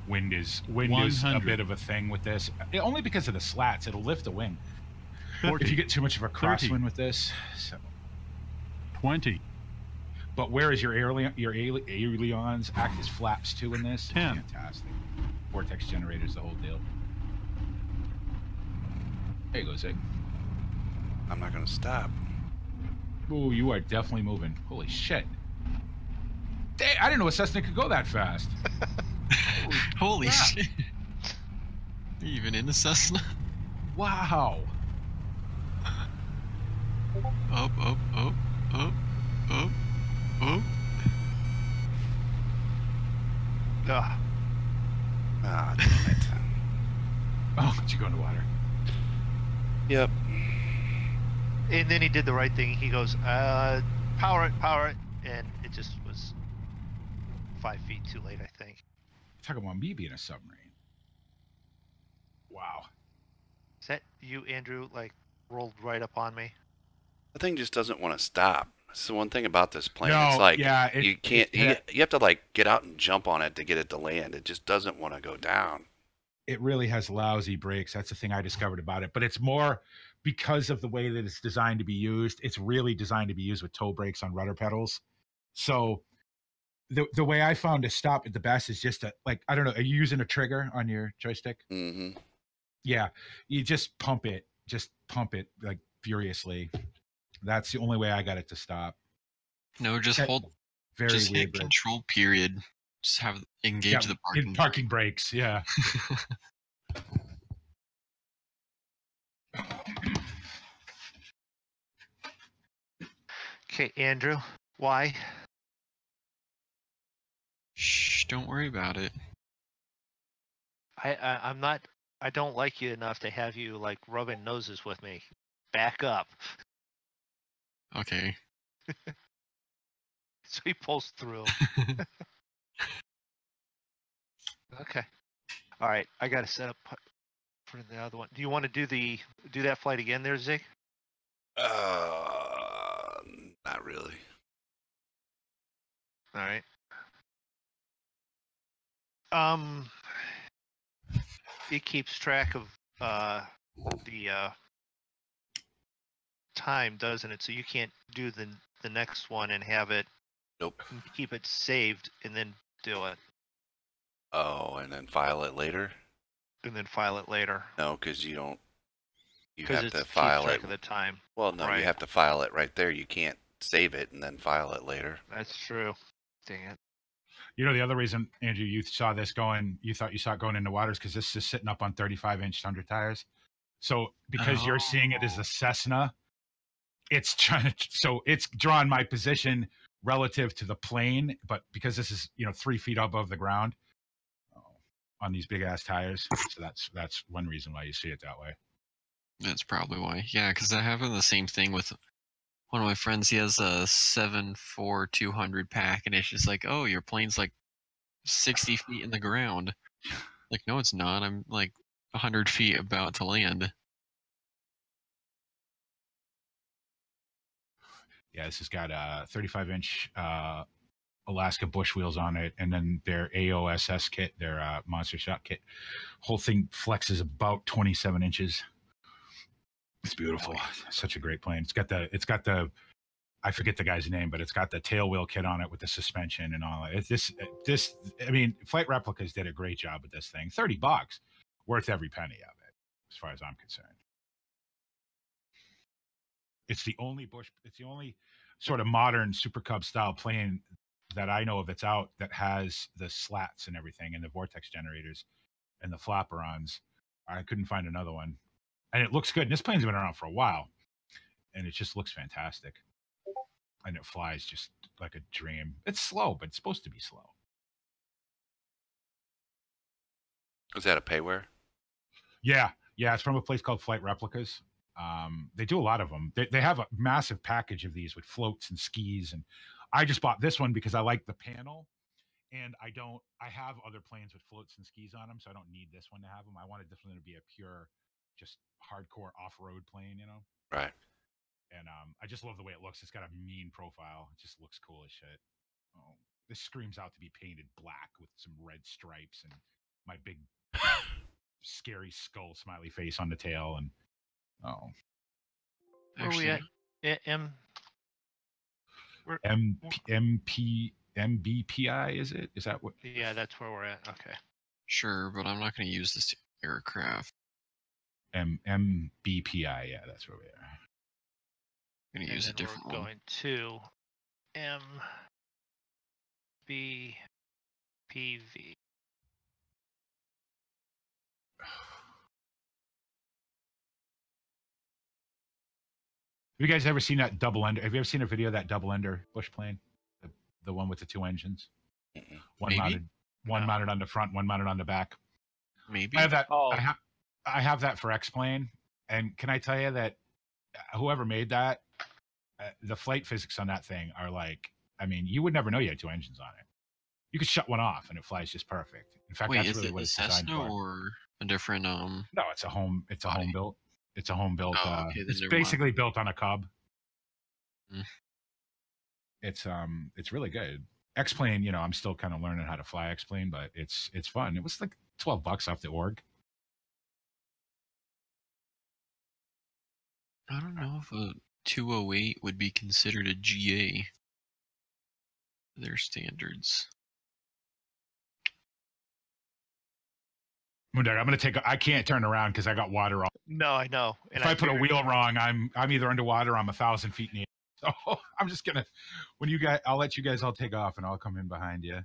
Wind is a 100. bit of a thing with this. Only because of the slats, it'll lift the wing. 40. If you get too much of a 30. crosswind with this, so. 20. But where is your ailerons act as flaps too in this? 10. Fantastic. Vortex generators, the whole deal. There you go, Zig. I'm not gonna stop. Ooh, you are definitely moving. Holy shit. Dang, I didn't know a Cessna could go that fast. Holy crap. shit. Are you even in the Cessna? Wow. Up, up, up, up, up, up. Ah, damn it. Oh, did you go in the water? Yep. and then he did the right thing. He goes, power it, and it just was 5 feet too late, I think. Talking about me being a submarine. Wow. Is that you, Andrew, like rolled right up on me? The thing just doesn't want to stop. That's the one thing about this plane. No, it's like yeah, you can't. You have to like get out and jump on it to get it to land. It just doesn't want to go down. It really has lousy brakes. That's the thing I discovered about it. But it's more because of the way that it's designed to be used. It's really designed to be used with toe brakes on rudder pedals. So the way I found to stop it the best is just to, like, I don't know, are you using a trigger on your joystick? Mm-hmm. Yeah. You just pump it like furiously. That's the only way I got it to stop. No, just Okay. hold. Very Just weird. hit brake. control period. Just have engage Yeah, the in parking brakes. Yeah. Okay, Andrew, why? Shh, don't worry about it. I'm not. I don't like you enough to have you like rubbing noses with me. Back up. Okay. So he pulls through. Okay. All right. I got to set up for the other one. Do you want to do that flight again there, Zig? Not really. All right. It keeps track of the time, doesn't it? So you can't do the next one and have it Nope. keep it saved and then do it Oh, and then file it later? and then file it later No, because you don't. You because have it's to keep file track it. of the time. Well, no, Right. you have to file it right there. You can't save it and then file it later. That's true. Dang it. You know, the other reason, Andrew, you saw this going, you thought you saw it going into waters because this is sitting up on 35-inch Thunder tires. So because you're seeing it as a Cessna, it's trying to, so it's drawn my position relative to the plane, but because this is, 3 feet above the ground on these big ass tires. So that's one reason why you see it that way. That's probably why. Yeah, because I have the same thing with one of my friends. He has a 74200 pack, and it's just like, oh, your plane's like 60 feet in the ground. Like, no, it's not. I'm like 100 feet about to land. Yeah, this has got 35-inch Alaska bush wheels on it, and then their AOSS kit, their monster shot kit. Whole thing flexes about 27 inches. It's beautiful. Such a great plane. It's got the I forget the guy's name, but it's got the tail wheel kit on it with the suspension and all that. I mean, Flight Replicas did a great job with this thing. $30, worth every penny of it, as far as I'm concerned. It's the only sort of modern Super Cub style plane that I know of that's out that has the slats and everything and the vortex generators and the flaperons. I couldn't find another one. And it looks good. And this plane's been around for a while. And it just looks fantastic. And it flies just like a dream. It's slow, but it's supposed to be slow. Was that a payware? Yeah. Yeah, it's from a place called Flight Replicas. They do a lot of them. They have a massive package of these with floats and skis. And I just bought this one because I like the panel. And I have other planes with floats and skis on them, so I don't need this one to have them. I wanted this one to be a pure, just hardcore off-road plane, you know? Right. And I just love the way it looks. It's got a mean profile. It just looks cool as shit. Oh, this screams out to be painted black with some red stripes and my big, scary skull smiley face on the tail. And Where are we at? MBPI, is it? Is that what? Yeah, that's where we're at. Okay. Sure, but I'm not going to use this aircraft. MBPI, yeah, that's where we are. I'm going to use a different we're one. Going to MBPV. Have you guys ever seen that double ender? Have you ever seen a video of that double ender bush plane? The one with the two engines? One mounted on the front, one mounted on the back. Maybe. I have that. I have that for X-Plane. And can I tell you that whoever made that, the flight physics on that thing are like, I mean, you would never know you had two engines on it. You could shut one off and it flies just perfect. In fact, Wait, that's is really it what a it's designed Cessna for. or a different No, it's a home built. It's a home built. Oh, okay, it's basically built on a Cub. Mm. It's really good. X-Plane, you know, I'm still kind of learning how to fly X-Plane, but it's fun. It was like $12 off the org. I don't know if a 208 would be considered a GA. Their standards. Moondog, I'm gonna I can't turn around because I got water all. No, I know. And if I put a wheel wrong, I'm either underwater, or I'm 1,000 feet in the air. So I'm just gonna I'll let you guys all take off and I'll come in behind you.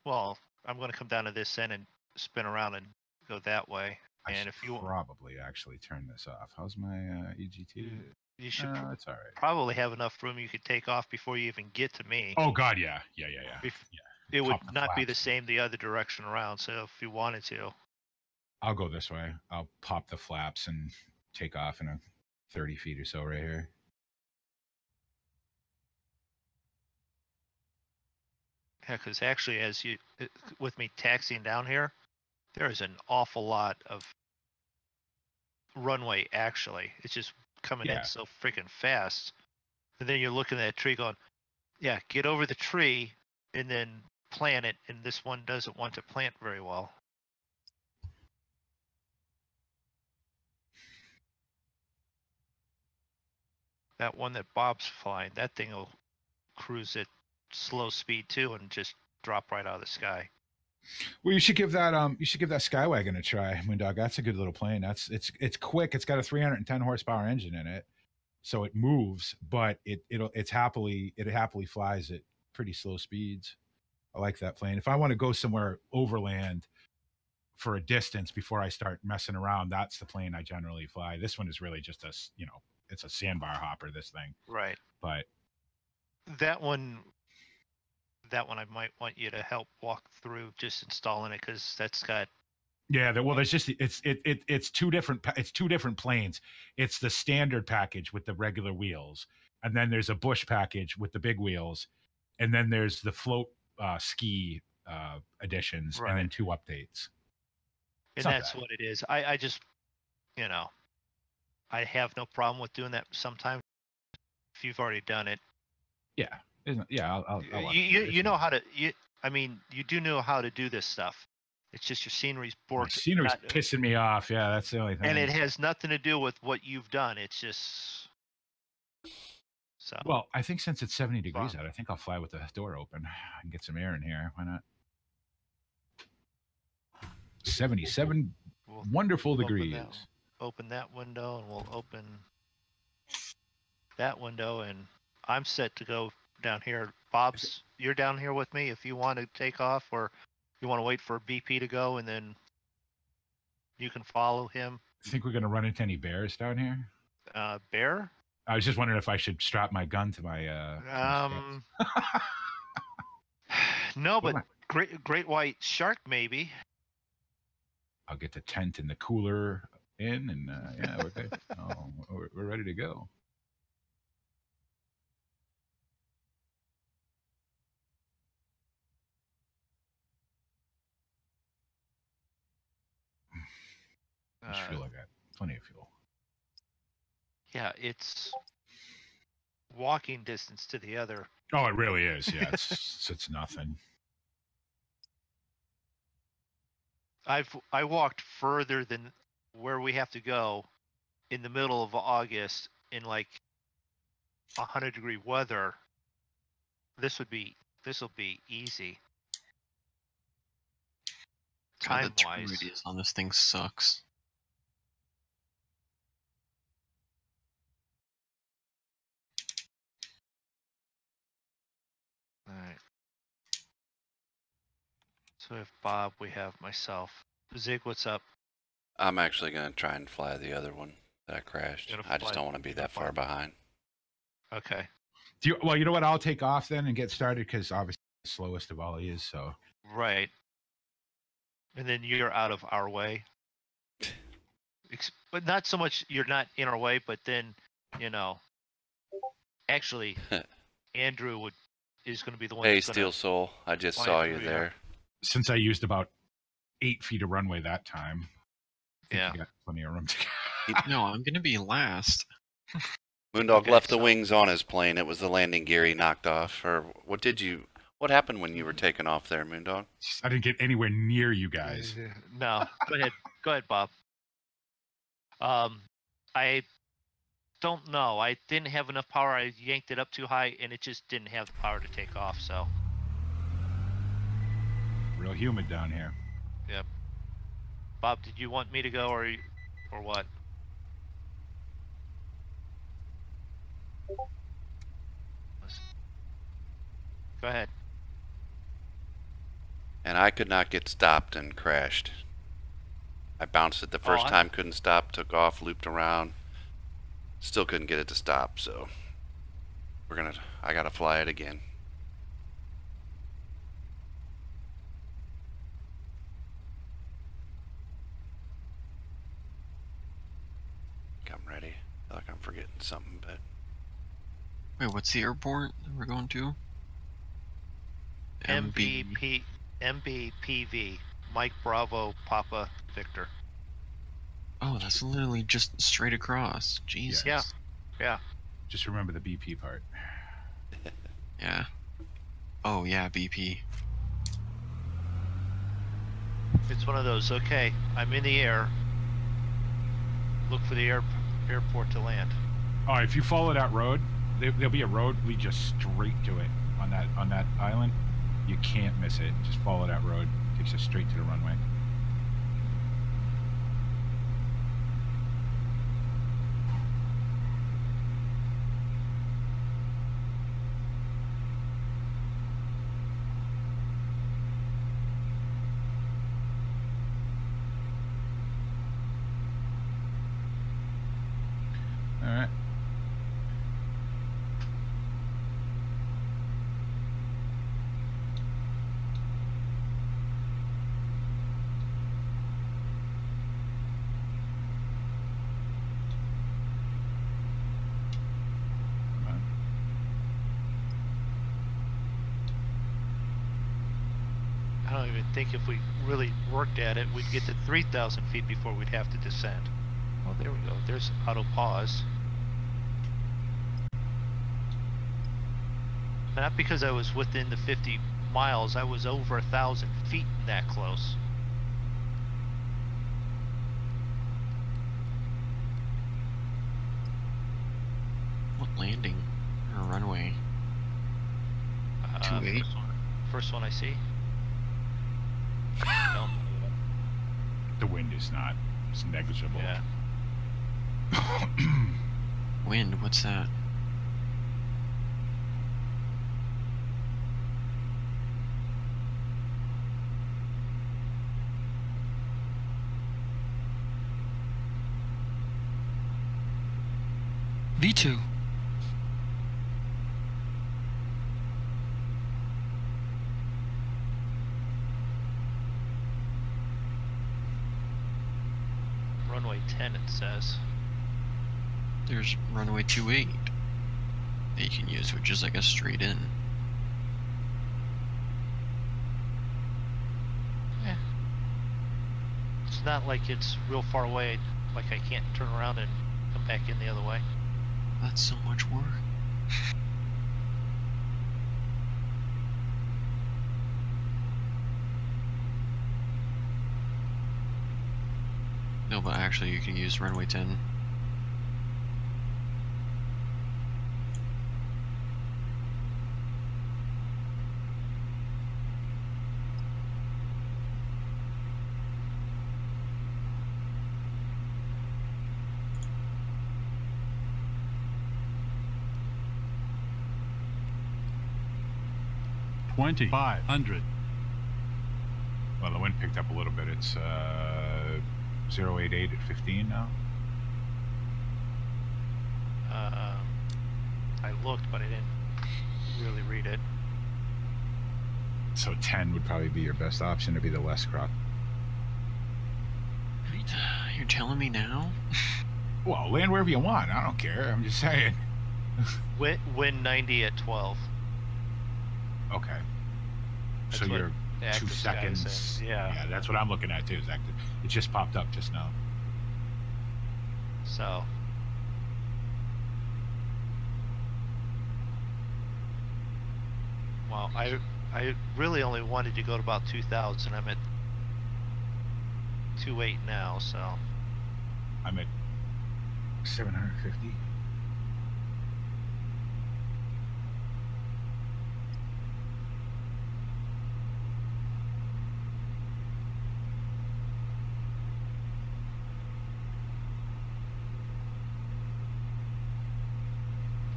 Well, I'm gonna come down to this end and spin around and go that way. And if you probably actually turn this off. How's my EGT? You should it's all right. Probably have enough room you could take off before you even get to me. Oh God, yeah. It would not be the same the other direction around. So if you wanted to, I'll go this way. I'll pop the flaps and take off in a 30 feet or so right here. Yeah, because actually, with me taxiing down here, there is an awful lot of runway. Actually, it's just coming in so freaking fast, and then you're looking at that tree, going, "Yeah, get over the tree, and then plant it." And this one doesn't want to plant very well. That one that Bob's flying, that thing will cruise at slow speed too, and just drop right out of the sky. Well, you should give that Skywagon a try, Moondog. That's a good little plane. It's quick. It's got a 310 horsepower engine in it, so it moves, but it happily flies at pretty slow speeds. I like that plane. If I want to go somewhere overland for a distance before I start messing around, that's the plane I generally fly. This one is really just it's a sandbar hopper. This thing, right? But that one I might want you to help walk through just installing it, because that's got there's just it's two different planes. It's the standard package with the regular wheels, and then there's a bush package with the big wheels, and then there's the float ski editions, and then two updates. And that's what it is. I just I have no problem with doing that sometimes if you've already done it. Yeah. I'll you know how to. You do know how to do this stuff. It's just your scenery's bored. Scenery's pissing me off. Yeah, that's the only thing. And it has nothing to do with what you've done. It's just so. Well, I think since it's 70 degrees out, I think I'll fly with the door open. I can get some air in here. Why not? 77 wonderful degrees. Open that window, and we'll open that window, and I'm set to go down here. Bob's, you're down here with me if you want to take off, or you want to wait for BP to go and then you can follow him. Think we're going to run into any bears down here? Bear? I was just wondering if I should strap my gun to my. No, but great white shark maybe. I'll get the tent and the cooler in, and yeah, we're good. We're ready to go. I just feel like I got plenty of fuel. Yeah, it's walking distance to the other. Oh, it really is. Yeah, it's nothing. I walked further than where we have to go in the middle of August in like 100-degree weather. This will be easy. God, the turn Time-wise. radius on this thing sucks. All right. So we have Bob, we have myself. Zig, what's up? I'm actually going to try and fly the other one that crashed. You're gonna I just fly- don't want to be that far behind. Okay. Well, you know what? I'll take off then and get started because obviously the slowest of all he is. So Right. And then you're out of our way. But not so much you're not in our way, but then, actually, Andrew is going to be the one Hey, that's Steel Soul, I just fly saw it you through there. since I used about 8 feet of runway that time, I think Yeah. you got plenty of room to go. No, I'm gonna be last. Moondog Okay, left the so- wings on his plane. It was the landing gear he knocked off. Or what happened when you were taking off there, Moondog? I didn't get anywhere near you guys. No, go ahead, Bob. I don't know. I didn't have enough power. I yanked it up too high, and it just didn't have the power to take off. So, Real humid down here. Bob, did you want me to go or what? Go ahead. And I could not get stopped and crashed. I bounced it the first time, couldn't stop, took off, looped around. Still couldn't get it to stop, so I gotta fly it again. I'm ready. I feel like I'm forgetting something, but Wait, what's the airport that we're going to? MBPV, Mike Bravo Papa Victor. Oh, that's literally just straight across. Jesus. Yeah. Just remember the BP part. Yeah. Oh yeah, BP. It's one of those. Okay, I'm in the air. Look for the airport to land. Oh, if you follow that road, there'll be a road lead just straight to it on that island. You can't miss it. Just follow that road. Takes you straight to the runway. All right. Come on. I don't even think if we really worked at it, we'd get to 3,000 feet before we'd have to descend. Oh, there we go. There's auto pause. Not because I was within the 50 miles, I was over 1,000 feet that close. What landing or runway? 2-8? First one I see. No. The wind is not. It's negligible. Yeah. Wind, what's that? V2. Runway 10, it says. There's runway 28 that you can use, which is like a straight in. Yeah. It's not like it's real far away, like I can't turn around and come back in the other way. That's so much work. No, but actually you can use runway 10. $2,500. Well, the wind picked up a little bit. It's 088 at 15 now. I looked, but I didn't really read it. So 10 would probably be your best option to be the less cross. You're telling me now? Well, land wherever you want. I don't care. I'm just saying. Wind 90 at 12. Okay. That's So what you're the 2 active sky is seconds. saying. Yeah. Yeah, that's what I'm looking at too. Is active. It just popped up just now. So. Well, I really only wanted to go to about 2,000. I'm at 2.8 now, so. I'm at 750.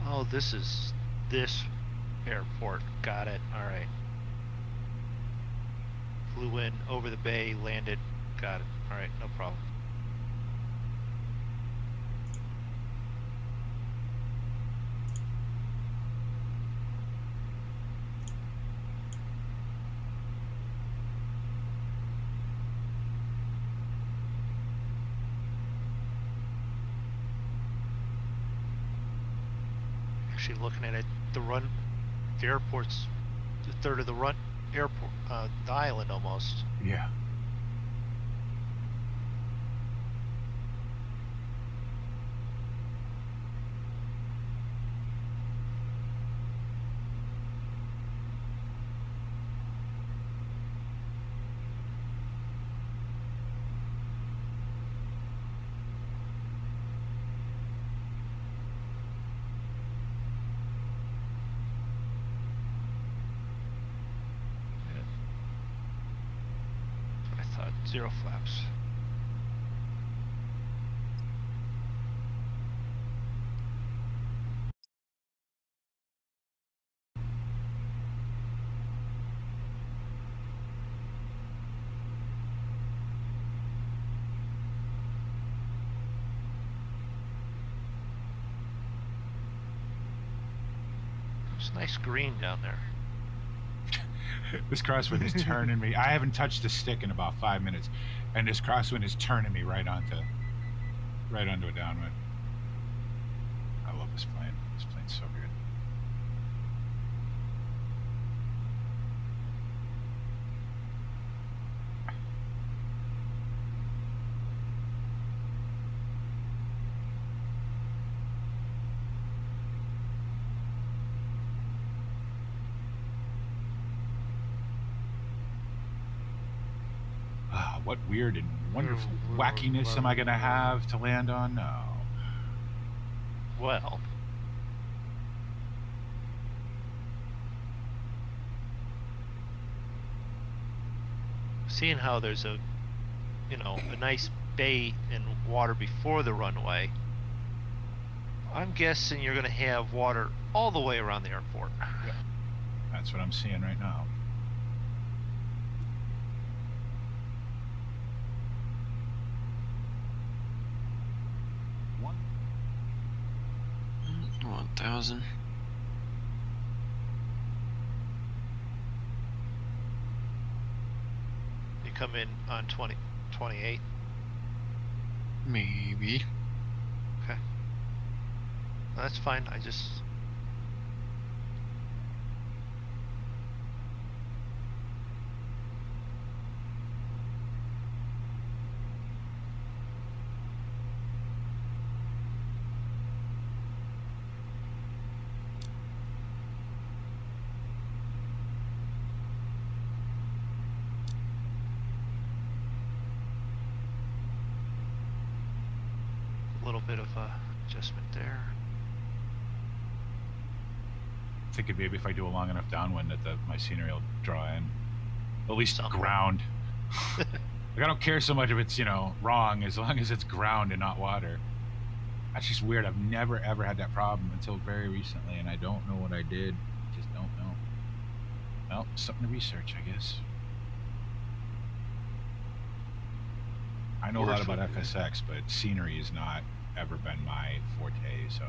Oh, this is this airport. Got it. All right. Flew in over the bay, landed. Got it. All right, no problem. Actually, looking at it, the airport's a third of the airport, the island almost. Yeah. Zero flaps. It's nice green down there. This crosswind is turning me. I haven't touched the stick in about 5 minutes, and this crosswind is turning me right onto a downwind. I love this plane. This plane's so good. What weird and wonderful wackiness am I going to have to land on? No. Well. Seeing how there's a nice bay and water before the runway, I'm guessing you're going to have water all the way around the airport. Yeah. That's what I'm seeing right now. 1,000. You come in on 28. Maybe. Okay. That's fine. I just. Little bit of adjustment there. Thinking maybe if I do a long enough downwind that my scenery will draw in. At least Something. ground. Like, I don't care so much if it's, wrong, as long as it's ground and not water. That's just weird. I've never ever had that problem until very recently, and I don't know what I did. Just don't know. Well, something to research, I guess. I know a lot about FSX, but scenery has not ever been my forte, so.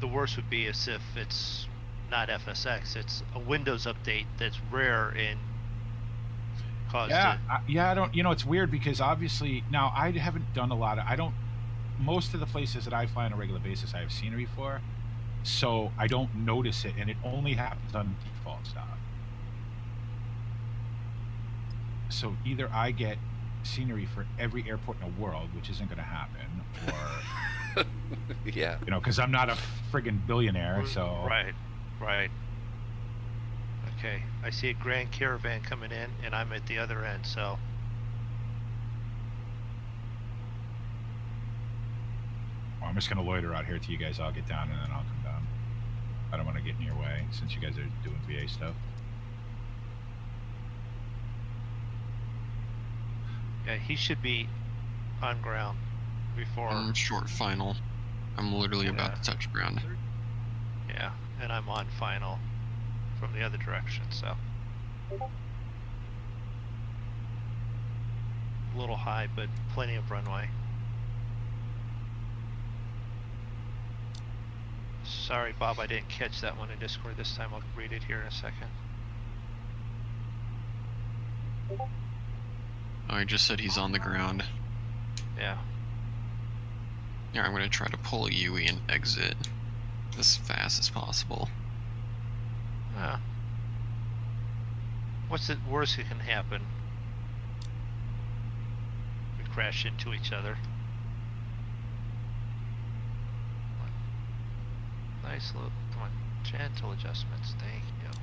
The worst would be as if it's not FSX, it's a Windows update that's rare and caused yeah, I don't, it's weird because obviously, now I haven't done a lot of, most of the places that I fly on a regular basis, I have scenery for, so I don't notice it, and it only happens on default stuff. So either I get scenery for every airport in the world, which isn't going to happen, or yeah, because I'm not a friggin' billionaire, so right. Okay, I see a Grand Caravan coming in, and I'm at the other end, so well, I'm just going to loiter out here till you guys all get down, and then I'll come down. I don't want to get in your way since you guys are doing VA stuff. yeah, he should be on ground before. I'm short final. I'm literally about to touch ground. Yeah, and I'm on final from the other direction, so. A little high, but plenty of runway. Sorry, Bob, I didn't catch that one in Discord this time. I'll read it here in a second. Oh, he just said he's on the ground. Yeah. Yeah, I'm gonna try to pull a UE and exit as fast as possible. What's the worst that can happen? We crash into each other. Nice little, come on, gentle adjustments. Thank you.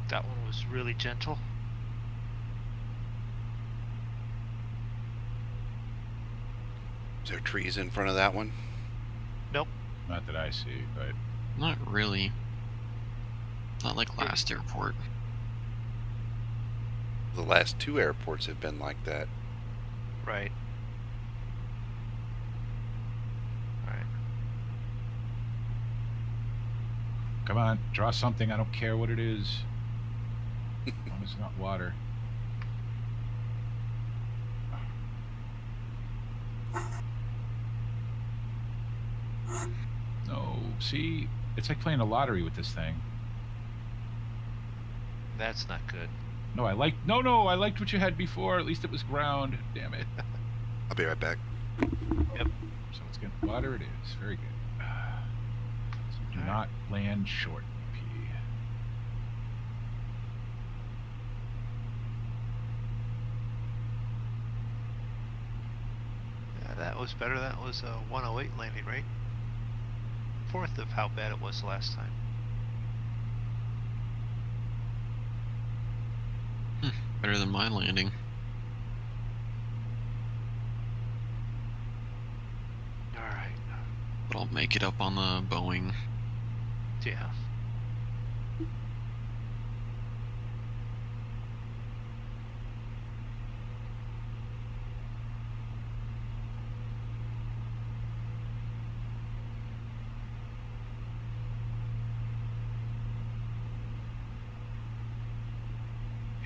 That one was really gentle. Is there trees in front of that one? Nope. Not that I see, but Not really. Not like last airport. The last two airports have been like that. Right. Alright. come on, draw something. I don't care what it is. As long as it's not water. No, see, it's like playing a lottery with this thing. That's not good. No, I liked what you had before. At least it was ground. Damn it. I'll be right back. Yep. So it's good. Water it is. Very good. So do not land short, P. That was better. That was a 108 landing rate. Fourth of how bad it was last time. Better than my landing. Alright. But I'll make it up on the Boeing. Yeah.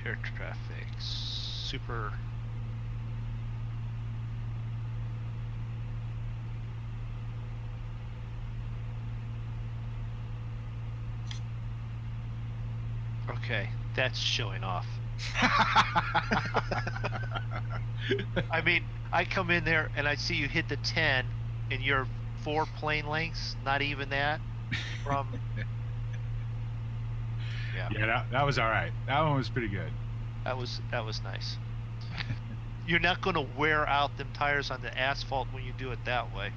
Air traffic, super. Okay, that's showing off. I mean, I come in there and I see you hit the 10 and you're 4 plane lengths, not even that, from. Yeah, that was all right. That one was pretty good. That was nice. You're not going to wear out them tires on the asphalt when you do it that way.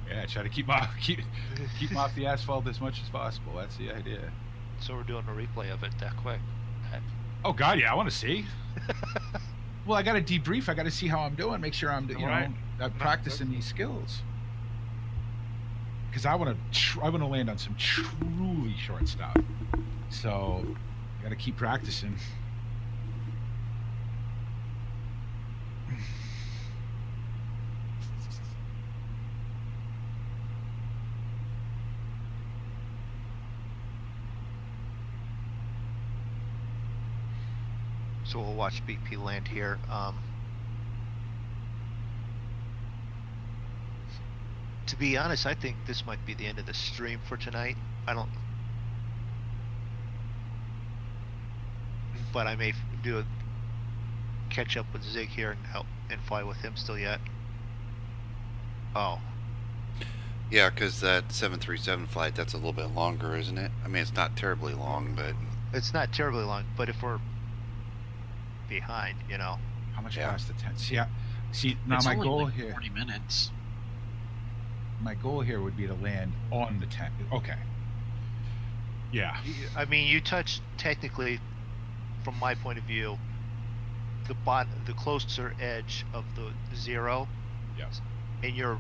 Yeah, try to keep them off the asphalt as much as possible. That's the idea. So we're doing a replay of it that quick. Oh God, yeah, I want to see. Well, I got to debrief. I got to see how I'm doing. Make sure I'm, practicing these skills. Because I want to land on some truly short stuff. So, got to keep practicing. So we'll watch BP land here. To be honest, I think this might be the end of the stream for tonight. But I may do a catch up with Zig here and fly with him still yet. Oh. Yeah, because that 737 flight, that's a little bit longer, isn't it? I mean, it's not terribly long, but... It's not terribly long, but if we're behind, you know. How much past the 10? See, now it's my only goal like here... 40 minutes. My goal here would be to land on the 10. Okay. Yeah. I mean, you touched technically, from my point of view, the closer edge of the 0. Yes. And you're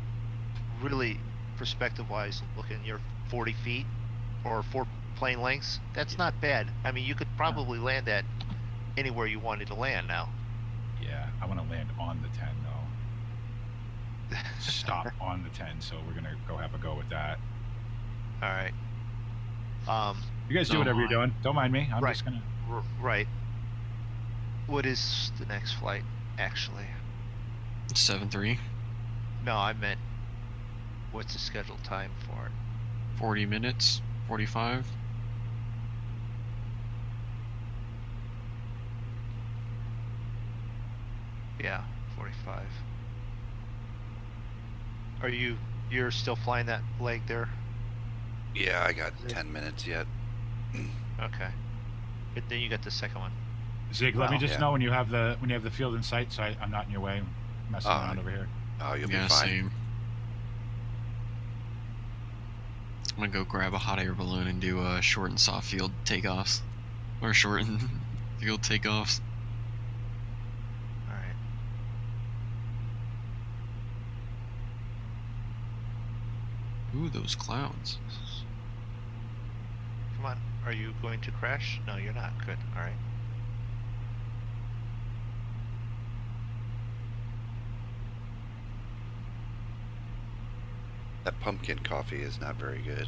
really, perspective-wise, looking, you're 40 feet or 4 plane lengths. That's not bad. I mean, you could probably land that anywhere you wanted to land now. Yeah, I want to land on the 10 though. Stop on the 10, so we're gonna go have a go with that. All right. You guys do whatever you're doing. Don't mind me. I'm just gonna. Right. What is the next flight, actually? 7-3. No, I meant what's the scheduled time for it? 40 minutes. 45. Yeah, 45. You're still flying that leg there? Yeah, I got 10 minutes yet. Okay. But then you got the second one. Zig, let me just know when you have the field in sight, so I'm not in your way, messing around over here. Oh, you'll be fine. Same. I'm gonna go grab a hot air balloon and do short and soft field takeoffs, or short and field takeoffs. All right. Ooh, those clouds. Come on. Are you going to crash? No, you're not. Good. All right. That pumpkin coffee is not very good.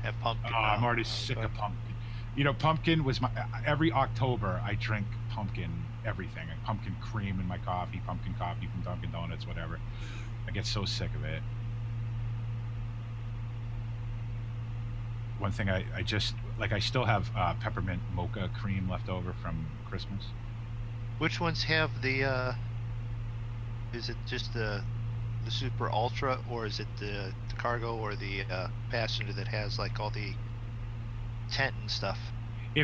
Have pumpkin. Oh, I'm already sick of pumpkin. You know, pumpkin was every October I drink pumpkin everything. Pumpkin cream in my coffee, pumpkin coffee from Dunkin' Donuts, whatever. I get so sick of it. One thing I still have peppermint mocha cream left over from Christmas. Which ones have the, is it just the Super Ultra, or is it the cargo or the passenger that has like all the tent and stuff? I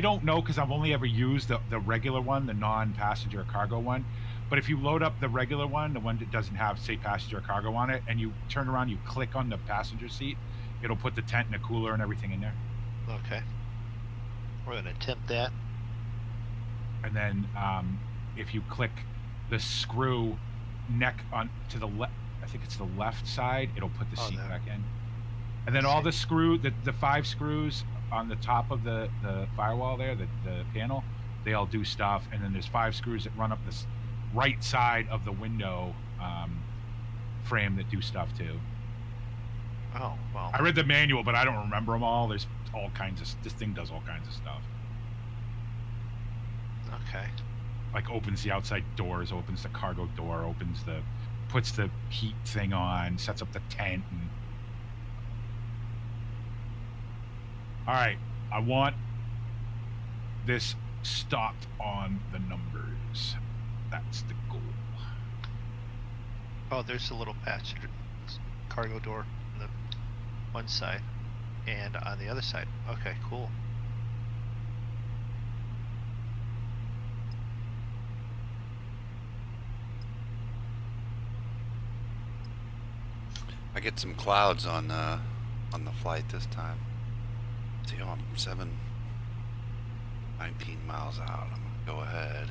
don't know, because I've only ever used the regular one, the non-passenger cargo one, But if you load up the regular one, the one that doesn't have, say, passenger or cargo on it, and you turn around, you click on the passenger seat, it'll put the tent and the cooler and everything in there. Okay. We're gonna attempt that. And then if you click the screw neck on to the left, I think it's the left side, it'll put the seat there. back in. And then all the the 5 screws on the top of the firewall there, the panel, they all do stuff. And then there's 5 screws that run up this right side of the window frame that do stuff too. Oh, well. I read the manual, but I don't remember them all. There's all kinds of, this thing does all kinds of stuff. Okay. Like opens the outside doors, opens the cargo door, puts the heat thing on, sets up the tent. And... All right, I want this stopped on the numbers. That's the goal. Oh, there's a little passenger cargo door on the one side and on the other side. Okay, cool. I get some clouds on the flight this time. See, I'm 19 miles out. I'm gonna go ahead.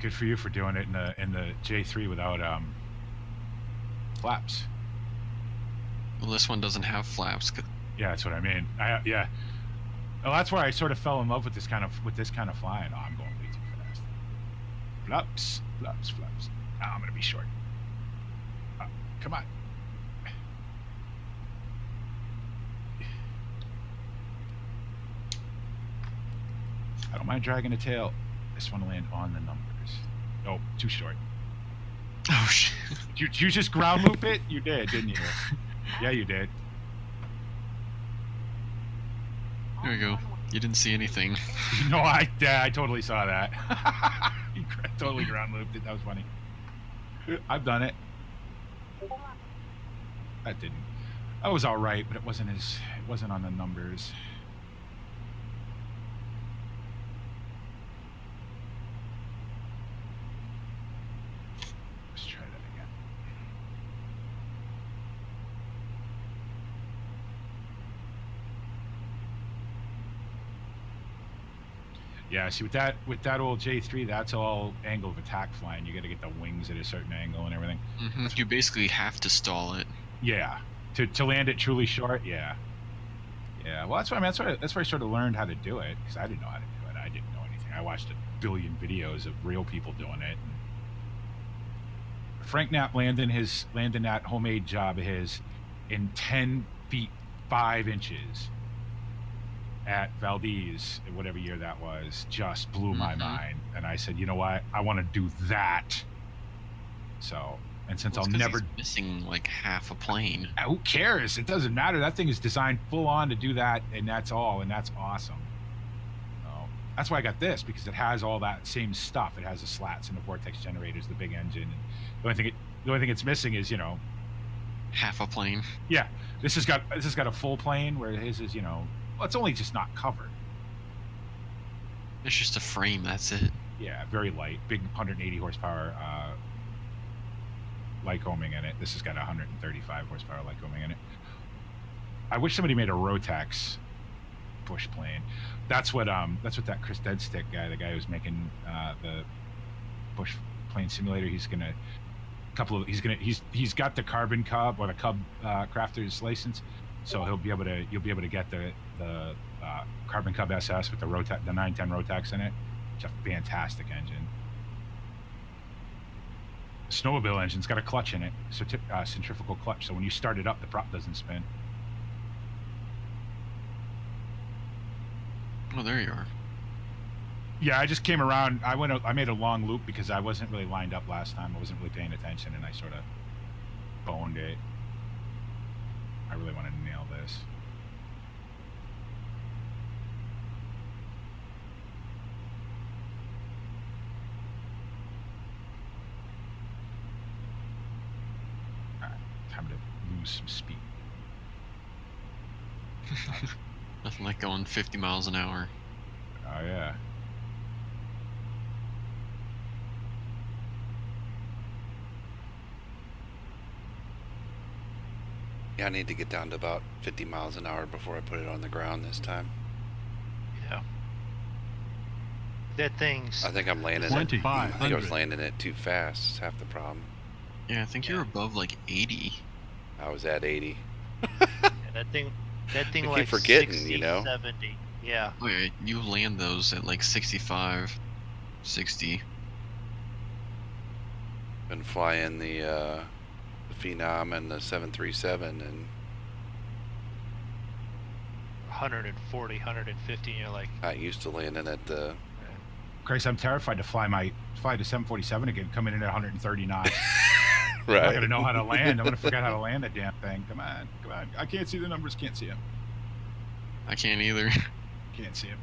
Good for you for doing it in the J3 without flaps. Well, this one doesn't have flaps. Yeah, that's what I mean. Yeah. Well, that's why I sort of fell in love with this kind of flying. Oh, I'm going way too fast. Flaps, flaps, flaps. Now I'm gonna be short. Come on. I don't mind dragging a tail. I just want to land on the numbers. Oh, too short. Oh shit! Did you just ground loop it? You did, didn't you? Yeah, you did. There we go. You didn't see anything. No, I totally saw that. You totally ground looped it. That was funny. I've done it. That didn't. That was all right, but it wasn't on the numbers. Let's try that again. Yeah, see with that old J3, that's all angle of attack flying. You got to get the wings at a certain angle and everything. Mm-hmm. You basically have to stall it. Yeah, to land it truly short. Yeah. Well, that's what I mean. That's where I sort of learned how to do it, because I didn't know how to do it. I didn't know anything. I watched a billion videos of real people doing it. Frank Knapp landing that homemade job of his in 10 feet 5 inches at Valdez, whatever year that was, just blew my mind. And I said, you know what? I want to do that. So, and since I'll never he's missing like half a plane. Who cares? It doesn't matter. That thing is designed full on to do that, and that's all, and that's awesome. So that's why I got this, because it has all that same stuff. It has the slats and the vortex generators, the big engine. And the only thing it's missing is, you know, half a plane. Yeah, this has got a full plane, where his is, you know, well, it's only just not covered. It's just a frame. That's it. Yeah, very light, big 180 horsepower Lycoming in it. This has got 135 horsepower Lycoming in it. I wish somebody made a Rotax bush plane. That's what that Chris Deadstick guy, the guy who's making the bush plane simulator, he's got the Carbon Cub or the Cub crafter's license, so you'll be able to get the Carbon Cub SS with the 910 Rotax in it. It's a fantastic engine. Snowmobile engine's got a clutch in it, centrifugal clutch, so when you start it up, the prop doesn't spin. Oh, there you are. Yeah, I just came around. I made a long loop because I wasn't really lined up last time. I wasn't really paying attention, and I sort of boned it. I really want to nail this. Time to lose some speed. Nothing like going 50 miles an hour. Oh yeah. Yeah, I need to get down to about 50 miles an hour before I put it on the ground this time. Yeah. That thing's. I think I'm landing it. I think I was landing it too fast. It's half the problem. Yeah, I think you're above like 80. I was at 80. Yeah, that thing I like keep forgetting, 60, you know. 70. Yeah. Oh yeah, you land those at like 65, 60. Been flying the Phenom and the 737 and 140, 150, and you're like. not used to landing at the. Grace, I'm terrified to fly the 747 again, coming in at 130 knots. Right. I'm gonna know how to land. I'm gonna forget how to land that damn thing. Come on. I can't see the numbers. Can't see them. I can't either. Can't see them.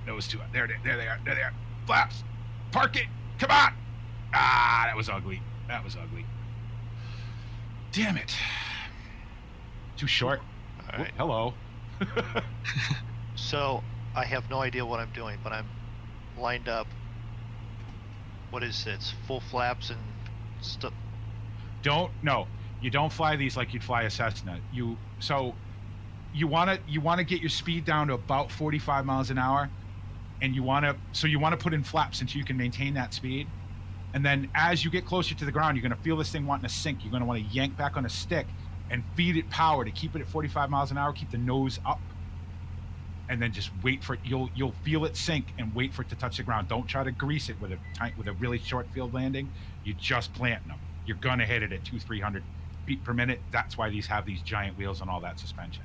Nose too. There they are. There they are. Flaps. Park it. Come on. Ah, that was ugly. That was ugly. Damn it. Too short. All right. Hello. So I have no idea what I'm doing, but I'm lined up. What is it? It's full flaps and stuff. You don't fly these like you'd fly a Cessna. You want to get your speed down to about 45 miles an hour, and you want to put in flaps until you can maintain that speed. And then as you get closer to the ground, you're going to feel this thing wanting to sink. You're going to want to yank back on a stick and feed it power to keep it at 45 miles an hour, keep the nose up, and then just wait for it. You'll feel it sink and wait for it to touch the ground. Don't try to grease it with a really short field landing. You're just planting them. You're going to hit it at 200-300 feet per minute. That's why these have these giant wheels and all that suspension.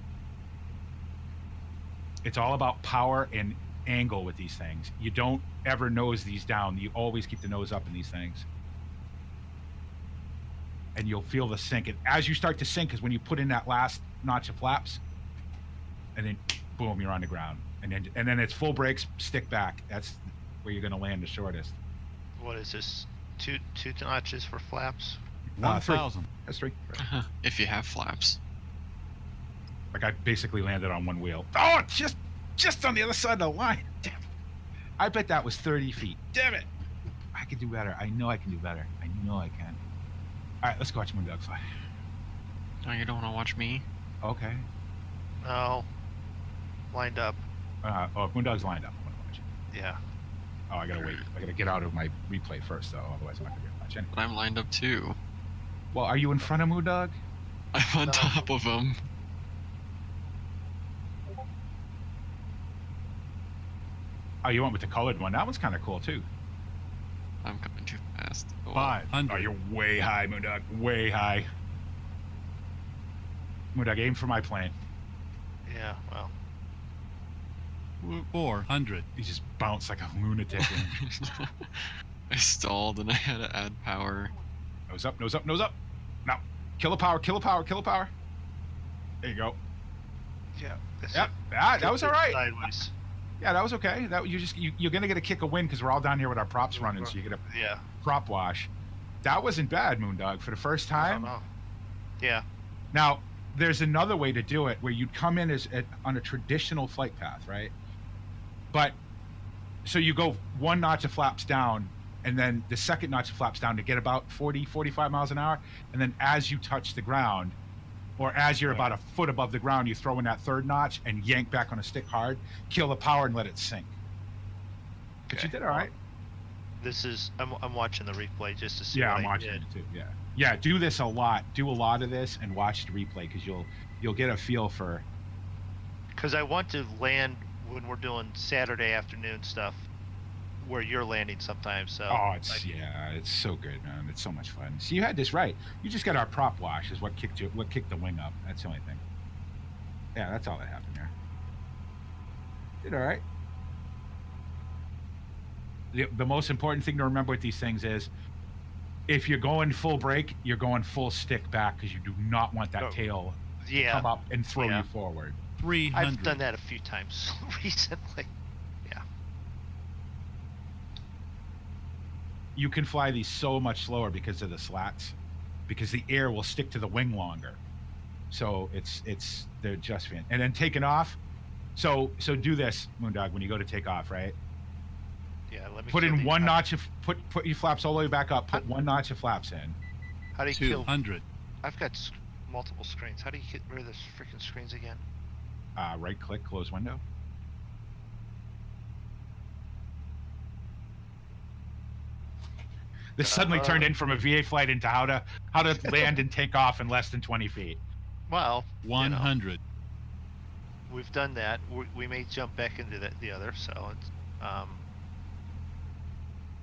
It's all about power and angle with these things. You don't ever nose these down. You always keep the nose up in these things. And you'll feel the sink. And as you start to sink is when you put in that last notch of flaps, and then boom, you're on the ground. And then it's full brakes, stick back. That's where you're going to land the shortest. What is this? Two notches for flaps? 1,000. That's 3. If you have flaps. Like I basically landed on one wheel. Oh, just on the other side of the line. Damn it. I bet that was 30 feet. Damn it. I can do better. I know I can do better. I know I can. All right, let's go watch Moondog fly. No, you don't want to watch me? Okay. No. Lined up. If Moondog's lined up, I'm going to watch it. Yeah. Oh, I got to wait. I got to get out of my replay first, though. Otherwise, I'm not going to get much anyway. But I'm lined up too. Well, are you in front of Moondog? I'm on top of him. Oh, you went with the colored one. That one's kind of cool, too. I'm coming too fast. Oh, 500. Oh, you're way high, Moondog. Way high. Moondog, aim for my plane. Yeah, well. 400. He just bounced like a lunatic. I stalled and I had to add power. Nose up, nose up, nose up. Now, kill the power, kill the power, kill the power. There you go. Yeah. Yep, that was all right. Sideways. Yeah, that was okay. That you're gonna get a kick of wind because we're all down here with our props running, so you get a prop wash. That wasn't bad, Moondog, for the first time. Yeah. Now, there's another way to do it where you'd come in on a traditional flight path, right? But so you go one notch of flaps down, and then the second notch of flaps down to get about 40, 45 miles an hour, and then as you touch the ground, or as you're about a foot above the ground, you throw in that third notch and yank back on a stick hard, kill the power and let it sink. But you did all right. This is I'm watching the replay just to see. Yeah, what I'm watching it too. Yeah. Do this a lot. Do a lot of this and watch the replay because you'll get a feel for. Because I want to land when we're doing Saturday afternoon stuff, where you're landing sometimes. So. Oh, it's so good, man. It's so much fun. See, you had this right. You just got our prop wash is what kicked the wing up. That's the only thing. Yeah, that's all that happened there. Did all right. The most important thing to remember with these things is if you're going full brake, you're going full stick back because you do not want that tail to come up and throw you forward. 300. I've done that a few times recently. Yeah. You can fly these so much slower because of the slats, because the air will stick to the wing longer. So they're just fan. And then taking off. So do this, Moondog, when you go to take off, right? Yeah, let me put in one notch of put your flaps all the way back up. Put one notch of flaps in. How do you 200. I've got multiple screens. How do you get rid of this freaking screens again? Right click, close window. This suddenly turned in from a VA flight into how to land and take off in less than 20 feet. Well, 100. We've done that. We may jump back into the other. So it's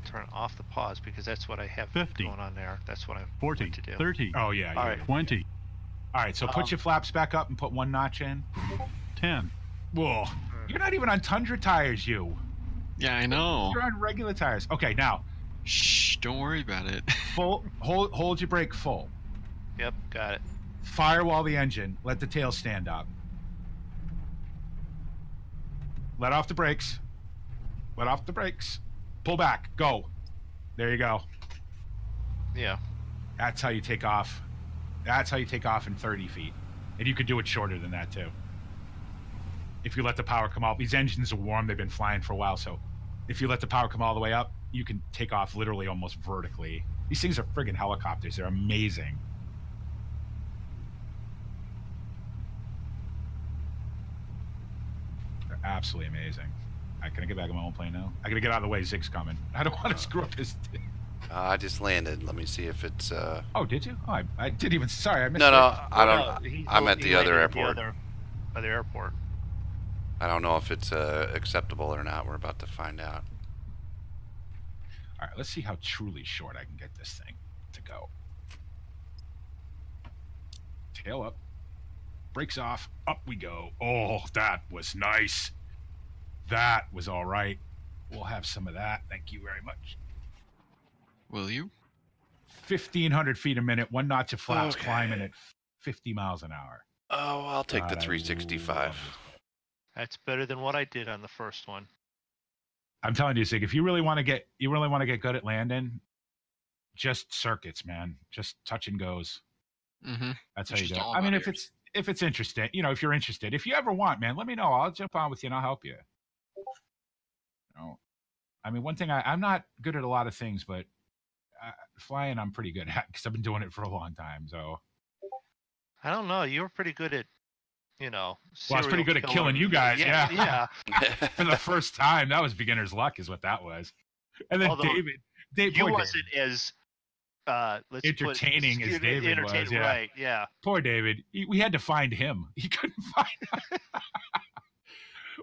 turn off the pause because that's what I have 50. going on there. That's what I 40. want to do. 30. Oh yeah. All right. 20. All right. So put your flaps back up and put one notch in. 10. Whoa. You're not even on Tundra tires, you. Yeah, I know. You're on regular tires. Okay, now. Shh, don't worry about it. Hold your brake full. Yep, got it. Firewall the engine. Let the tail stand up. Let off the brakes. Let off the brakes. Pull back. Go. There you go. Yeah. That's how you take off. That's how you take off in 30 feet. And you could do it shorter than that, too. If you let the power come out. These engines are warm. They've been flying for a while, so if you let the power come all the way up, you can take off literally almost vertically. These things are friggin' helicopters. They're amazing. They're absolutely amazing. All right, can I get back on my own plane now? I gotta get out of the way. Zig's coming. I don't want to screw up his... I just landed. Let me see if it's... Oh, did you? Oh, I didn't even... Sorry, I missed No, it. I don't... I'm at the other landed airport. The other airport. I don't know if it's acceptable or not. We're about to find out. All right, let's see how truly short I can get this thing to go. Tail up. Brakes off. Up we go. Oh, that was nice. That was all right. We'll have some of that. Thank you very much. Will you? 1,500 feet a minute, one notch of flaps, Okay. climbing at 50 miles an hour. Oh, I'll take the God, I 365. love this. That's better than what I did on the first one. I'm telling you, Zig, if you really want to get good at landing, just circuits, man. Just touch and goes. Mm-hmm. That's how It's you do just it. all I mean, about if it's interesting, if you're interested, if you ever want, man, let me know. I'll jump on with you and I'll help you. I mean, one thing I'm not good at a lot of things, but flying I'm pretty good at because I've been doing it for a long time. So I don't know. You were pretty good at, well, I was pretty good at killing you guys. Yeah. Yeah. For the first time, that was beginner's luck, is what that was. And then Although Dave, you poor wasn't as let's entertaining put, as David was. Yeah. Right. Yeah. Poor David. We had to find him. He couldn't find us.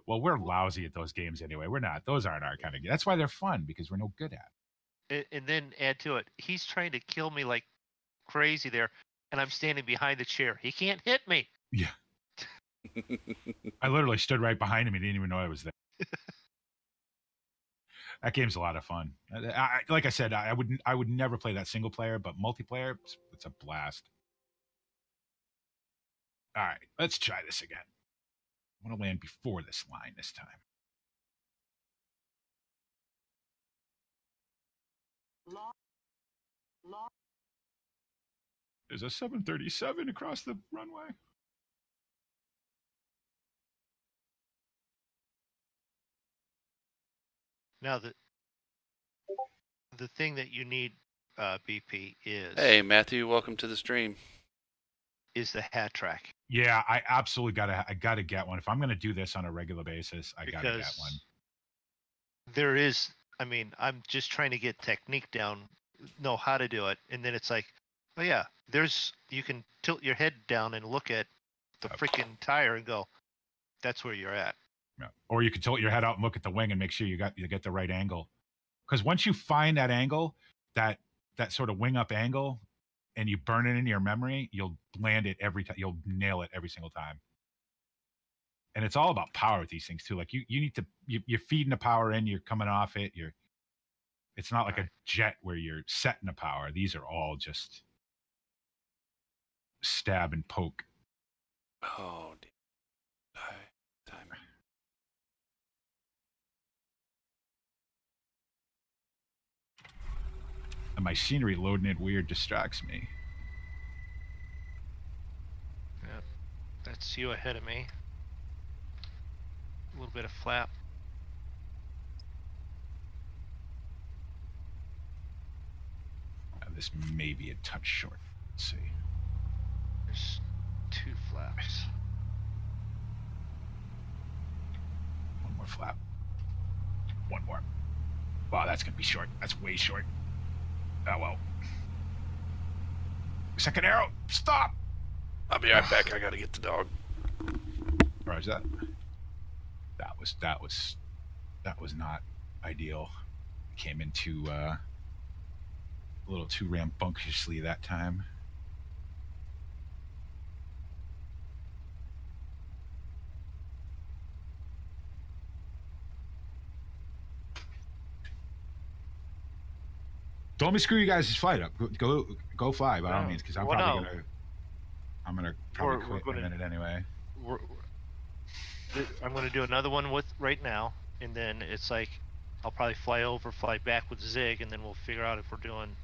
Well, we're lousy at those games anyway. We're not. Those aren't our kind of games. That's why they're fun, because we're no good at. And then add to it, he's trying to kill me like crazy there, and I'm standing behind the chair. He can't hit me. Yeah. I literally stood right behind him. He didn't even know I was there. That game's a lot of fun. Like I said, I would never play that single player, but multiplayer, it's a blast. All right, let's try this again. I want to land before this line this time. There's a 737 across the runway. Now the thing that you need, BP, is Hey, Matthew, welcome to the stream. is the hat track. Yeah, I absolutely gotta get one. If I'm gonna do this on a regular basis, I gotta get one. There is, I mean, I'm just trying to get technique down, know how to do it, and then it's like, oh yeah, you can tilt your head down and look at the freaking tire and go, that's where you're at. Yeah. Or you can tilt your head out and look at the wing and make sure you get the right angle. Because once you find that angle, that sort of wing up angle, and you burn it into your memory, you'll land it every time. You'll nail it every single time. And it's all about power with these things too. Like you need to, you're feeding the power in, you're coming off it. It's not like a jet where you're setting the power. These are all just stab and poke. Oh, time. And my scenery loading it weird distracts me. Yep. That's you ahead of me. A little bit of flap. This may be a touch short. Let's see. There's 2 flaps. One more flap. One more. Wow, that's gonna be short. That's way short. Oh well. Second arrow. Stop. I'll be right back. I gotta get the dog. Roger that. That was not ideal. Came into a little too rambunctiously that time. Don't me screw you guys' flight up. Go fly by all means, because I'm probably gonna quit in a minute anyway. I'm gonna do another one right now, and then it's like I'll probably fly back with Zig, and then we'll figure out if we're doing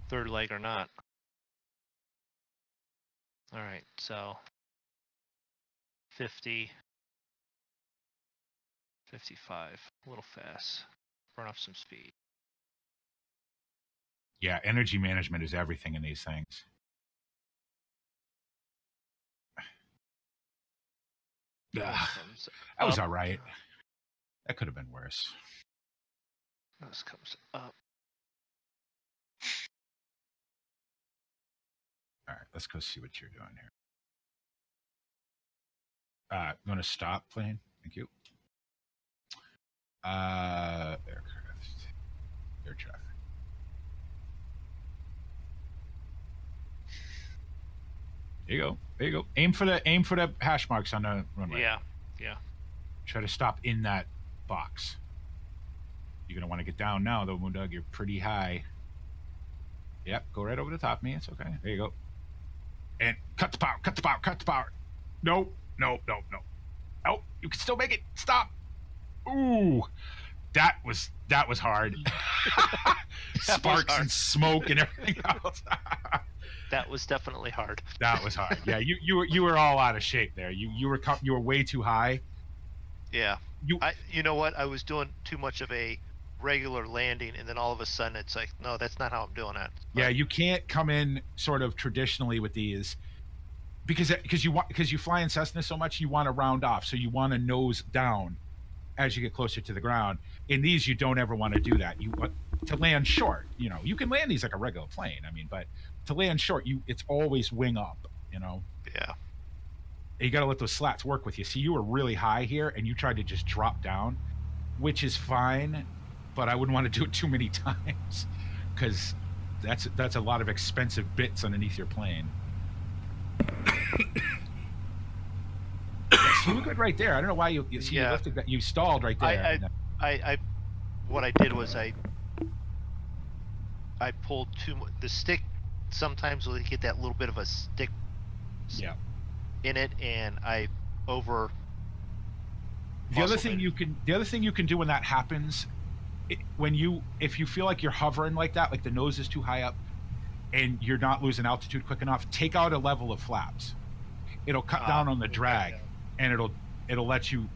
third leg or not. All right, so 50, 55, a little fast. Burn off some speed. Yeah, energy management is everything in these things. That was all right. That could have been worse. This comes up. All right, let's go see what you're doing here. I'm going to stop playing. Thank you. Aircraft. Air traffic. There you go. There you go. Aim for the hash marks on the runway. Yeah, yeah. Try to stop in that box. You're gonna want to get down now, though, Moondog. You're pretty high. Yep. Go right over the top of me. It's okay. There you go. And cut the power. Cut the power. Cut the power. No. No. No. No. Oh, you can still make it. Stop. Ooh, that was hard. Sparks and smoke and everything else. That was definitely hard. That was hard. Yeah, you were all out of shape there. You were way too high. Yeah. You know what? I was doing too much of a regular landing, and then all of a sudden it's like, no, that's not how I'm doing it. But yeah, you can't come in sort of traditionally with these because you fly in Cessna so much, you want to round off, so you want to nose down as you get closer to the ground. In these, you don't ever want to do that. You want to land short. You know, you can land these like a regular plane. I mean, but to land short, it's always wing up. You know. Yeah. You got to let those slats work with you. See, you were really high here, and you tried to just drop down, which is fine, but I wouldn't want to do it too many times because that's a lot of expensive bits underneath your plane. You were good right there. I don't know why you lifted that. You stalled right there. What I did was I pulled the stick. Sometimes will get that little bit of a stick. Yeah. In it, and I over. The other thing you can do when that happens, if you feel like you're hovering like that, like the nose is too high up, and you're not losing altitude quick enough, take out a level of flaps. It'll cut down on the drag, and it'll let you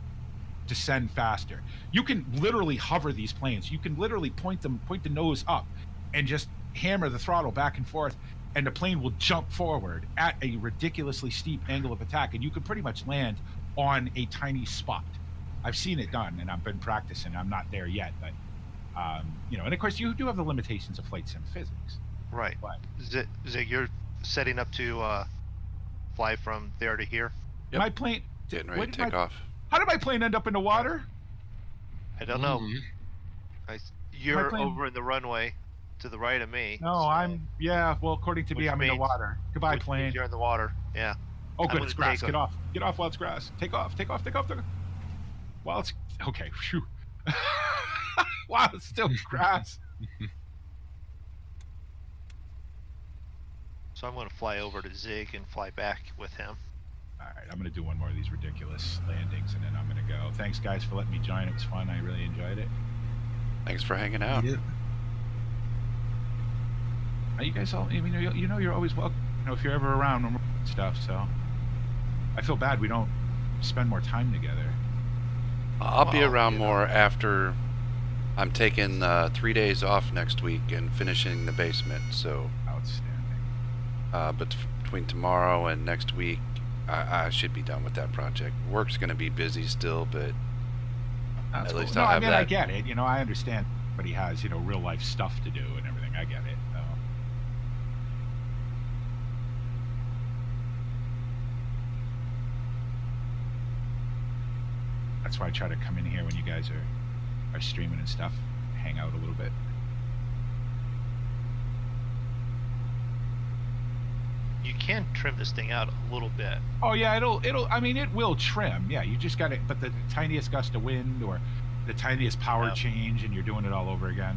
descend faster. You can literally hover these planes. You can literally point the nose up, and just hammer the throttle back and forth, and the plane will jump forward at a ridiculously steep angle of attack, and you can pretty much land on a tiny spot. I've seen it done, and I've been practicing. I'm not there yet, but and of course you do have the limitations of flight sim physics. Right. But Zig, you're setting up to fly from there to here. Yep. My plane getting ready to take off. How did my plane end up in the water? I don't know. You're over in the runway to the right of me. No, so, well, according to me, I'm in the water. Goodbye, plane. You're in the water. Yeah. Oh, good. It's grass. Get off. Get off while it's grass. Take off. Take off. Take off. While it's okay. Phew. Wow, it's still grass. So I'm going to fly over to Zig and fly back with him. All right, I'm going to do one more of these ridiculous landings, and then I'm going to go. Thanks, guys, for letting me join. It was fun. I really enjoyed it. Thanks for hanging out. Yeah. You guys all, I mean, you're always welcome. If you're ever around and stuff. So I feel bad we don't spend more time together. I'll be around more after I'm taking 3 days off next week and finishing the basement. So Outstanding. but between tomorrow and next week, I should be done with that project. Work's going to be busy still, but That's at least cool. I'll No, I have mean, that. I get it. You know, I understand. But he has, you know, real life stuff to do and everything. I get it. That's why I try to come in here when you guys are streaming and stuff, hang out a little bit. You can trim this thing out a little bit. Oh yeah, I mean, it will trim. Yeah, you just got it. But the tiniest gust of wind or the tiniest power change, and you're doing it all over again.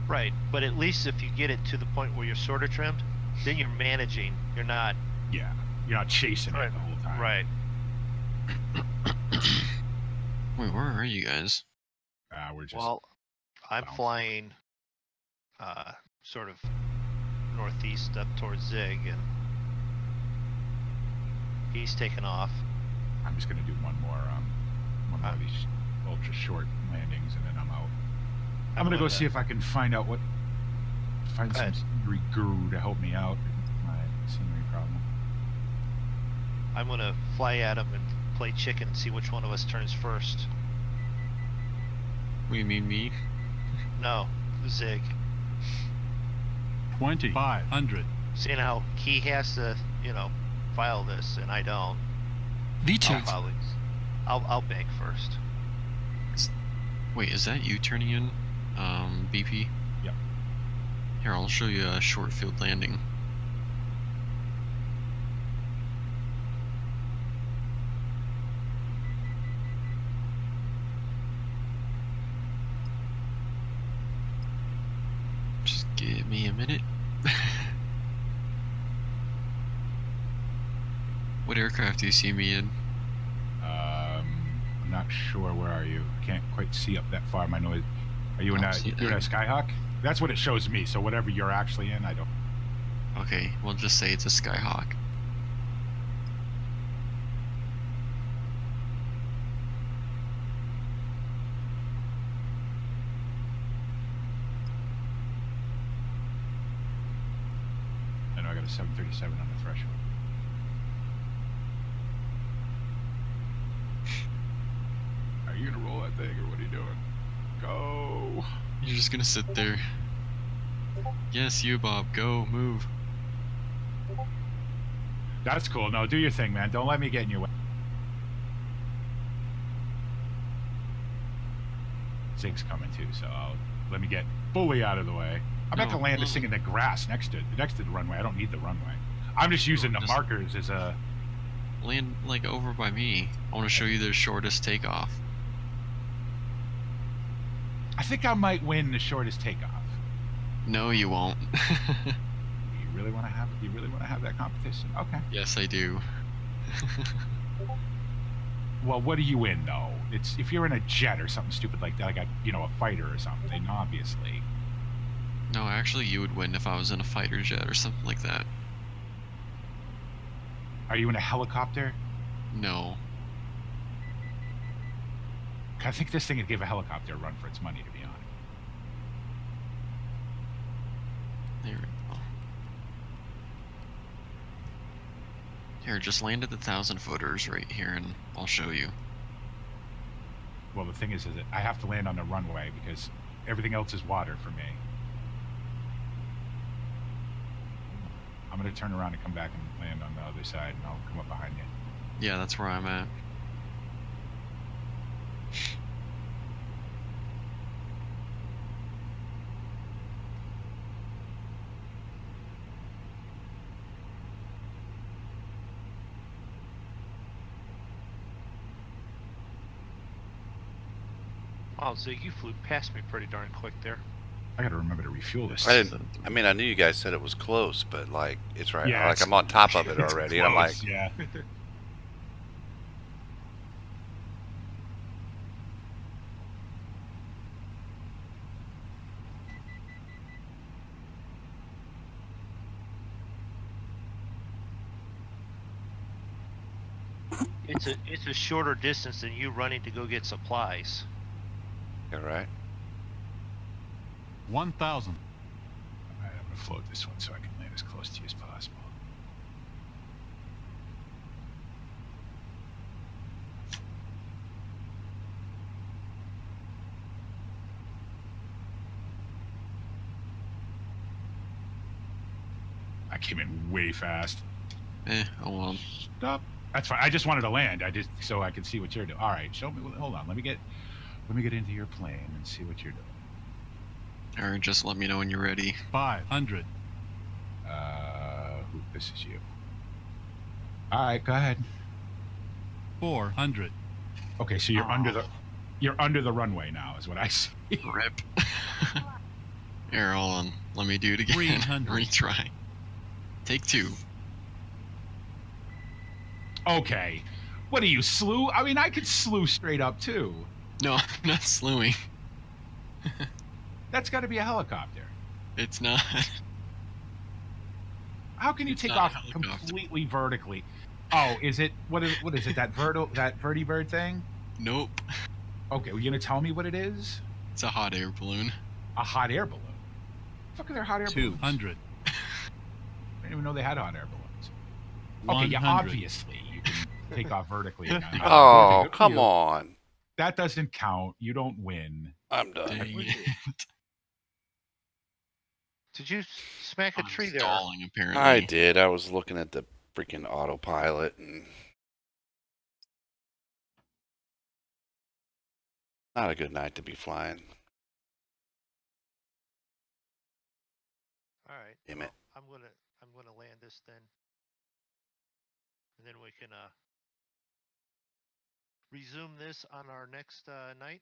Right, but at least if you get it to the point where you're sort of trimmed, then you're managing. You're not. Yeah, you're not chasing it the whole time. Right. Wait, where are you guys? We're just. Well, I'm bouncing. flying sort of northeast up towards Zig, and he's taken off. I'm just gonna do one more of these ultra short landings, and then I'm out. I'm gonna go see if I can find some scenery guru to help me out with my scenery problem. I'm gonna fly at him and play chicken and see which one of us turns first. What do you mean, me? No, Zig. 2,500. See now, he has to, you know, file this, and I don't. V2. I'll bank first. Wait, is that you turning in, BP? Yep. Here, I'll show you a short field landing. Just give me a minute. What aircraft do you see me in? I'm not sure. Where are you? I can't quite see up that far. My noise. Are you in a Skyhawk? That's what it shows me. So whatever you're actually in, I don't. Okay, we'll just say it's a Skyhawk. I know I got a 737 on the threshold. Are you gonna roll that thing, or what are you doing? Go. You're just gonna sit there. Yes, you, Bob. Go, move. That's cool. No, do your thing, man. Don't let me get in your way. Zig's coming too, so let me get fully out of the way. I'm about to land this thing in the grass next to the runway. I don't need the runway. I'm just using the markers as a... Land, like, over by me. I want to show you the shortest takeoff. I think I might win the shortest takeoff. No, you won't. You really want to have that competition? Okay. Yes, I do. Well, what do you win though? It's if you're in a jet or something stupid like that, like a fighter or something, obviously. No, actually, you would win if I was in a fighter jet or something like that. Are you in a helicopter? No. I think this thing would give a helicopter a run for its money, to be honest. There we go. Here, just land at the 1,000-footers right here, and I'll show you. Well, the thing is that I have to land on the runway because everything else is water for me. I'm going to turn around and come back and land on the other side, and I'll come up behind you. Yeah, that's where I'm at. Wow, Zig, you flew past me pretty darn quick there. I got to remember to refuel this. I mean, I knew you guys said it was close, but like it's right. Yeah, like I'm on top of it already. And I'm like, yeah. It's a shorter distance than you running to go get supplies. all right. 1,000. All right, I'm going to float this one so I can land as close to you as possible. I came in way fast. Oh well. Stop. That's fine. I just wanted to land. I just so I could see what you're doing. All right, show me. Hold on. Let me get into your plane and see what you're doing. Or just let me know when you're ready. 500. This is you. All right, go ahead. 400. Okay, so you're under the runway now, is what I see. Rip. Here, hold on. Let me do it again. 300. Retry. Take 2. Okay. What are you, slew? I mean, I could slew straight up too. No, I'm not slewing. That's got to be a helicopter. It's not. How can you It's take not a off helicopter. completely vertically? Oh, is it what is it that vertibird thing? Nope. Okay, well, you gonna tell me what it is? It's a hot air balloon. A hot air balloon. Fuck are there hot air balloons? 200. I didn't even know they had hot air balloons. Okay, yeah, 100. obviously you can take off vertically. Oh, Good for come you. on. That doesn't count. You don't win. I'm done. Dang it. Did you smack a I'm tree there? stalling, apparently. I did. I was looking at the freaking autopilot and not a good night to be flying. All right. Damn it. I'm gonna land this then, and then we can resume this on our next night.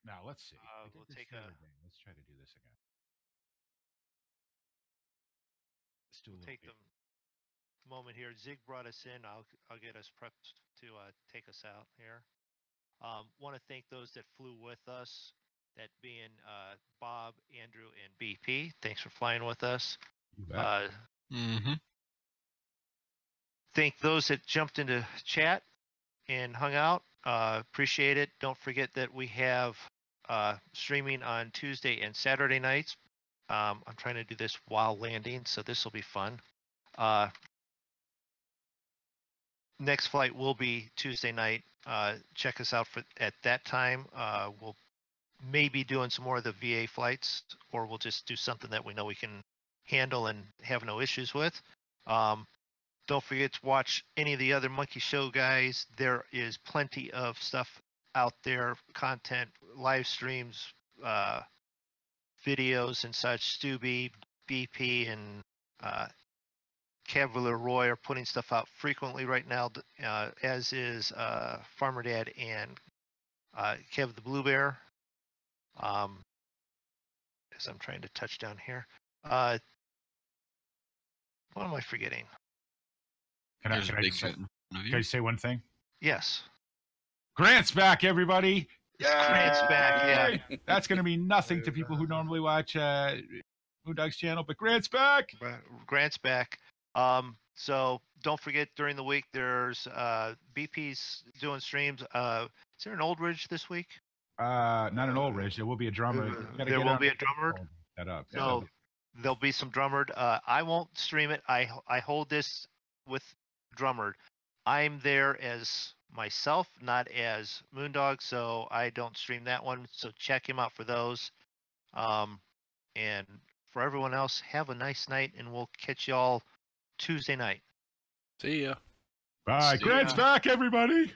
Now let's see. I did We'll this take the a- other day. Let's try to do this again. Let's do a little Take bit. the moment here. Zig brought us in. I'll get us prepped to take us out here. Want to thank those that flew with us, that being Bob, Andrew, and BP. Thanks for flying with us. You bet. Mm-hmm. Thank those that jumped into chat and hung out. Appreciate it. Don't forget that we have streaming on Tuesday and Saturday nights. I'm trying to do this while landing, so this will be fun. Next flight will be Tuesday night. Check us out at that time. We'll maybe doing some more of the VA flights, or we'll just do something that we know we can handle and have no issues with. Don't forget to watch any of the other Monkey Show guys. There is plenty of stuff out there, content, live streams, videos and such. Stubby, BP, and Cavalier Roy are putting stuff out frequently right now, as is Farmer Dad and Kev the Blue Bear. As I'm trying to touch down here. What am I forgetting? Can There's a I big just shit say, in front of can I you. say one thing? Yes. Grant's back, everybody. Grant's back, yeah. That's going to mean nothing to people who normally watch Moondog's channel, but Grant's back. Grant's back. So don't forget, during the week there's BP's doing streams. Is there an Old Ridge this week? Not an Old Ridge. There will be a drummer. There will be a drummer. That up. So there'll be some drummered. I won't stream it. I hold this with drummered. I'm there as myself, not as Moondog, so I don't stream that one. So check him out for those. And for everyone else, have a nice night, and we'll catch y'all Tuesday night. See ya. Bye. See Grant's ya. back, everybody.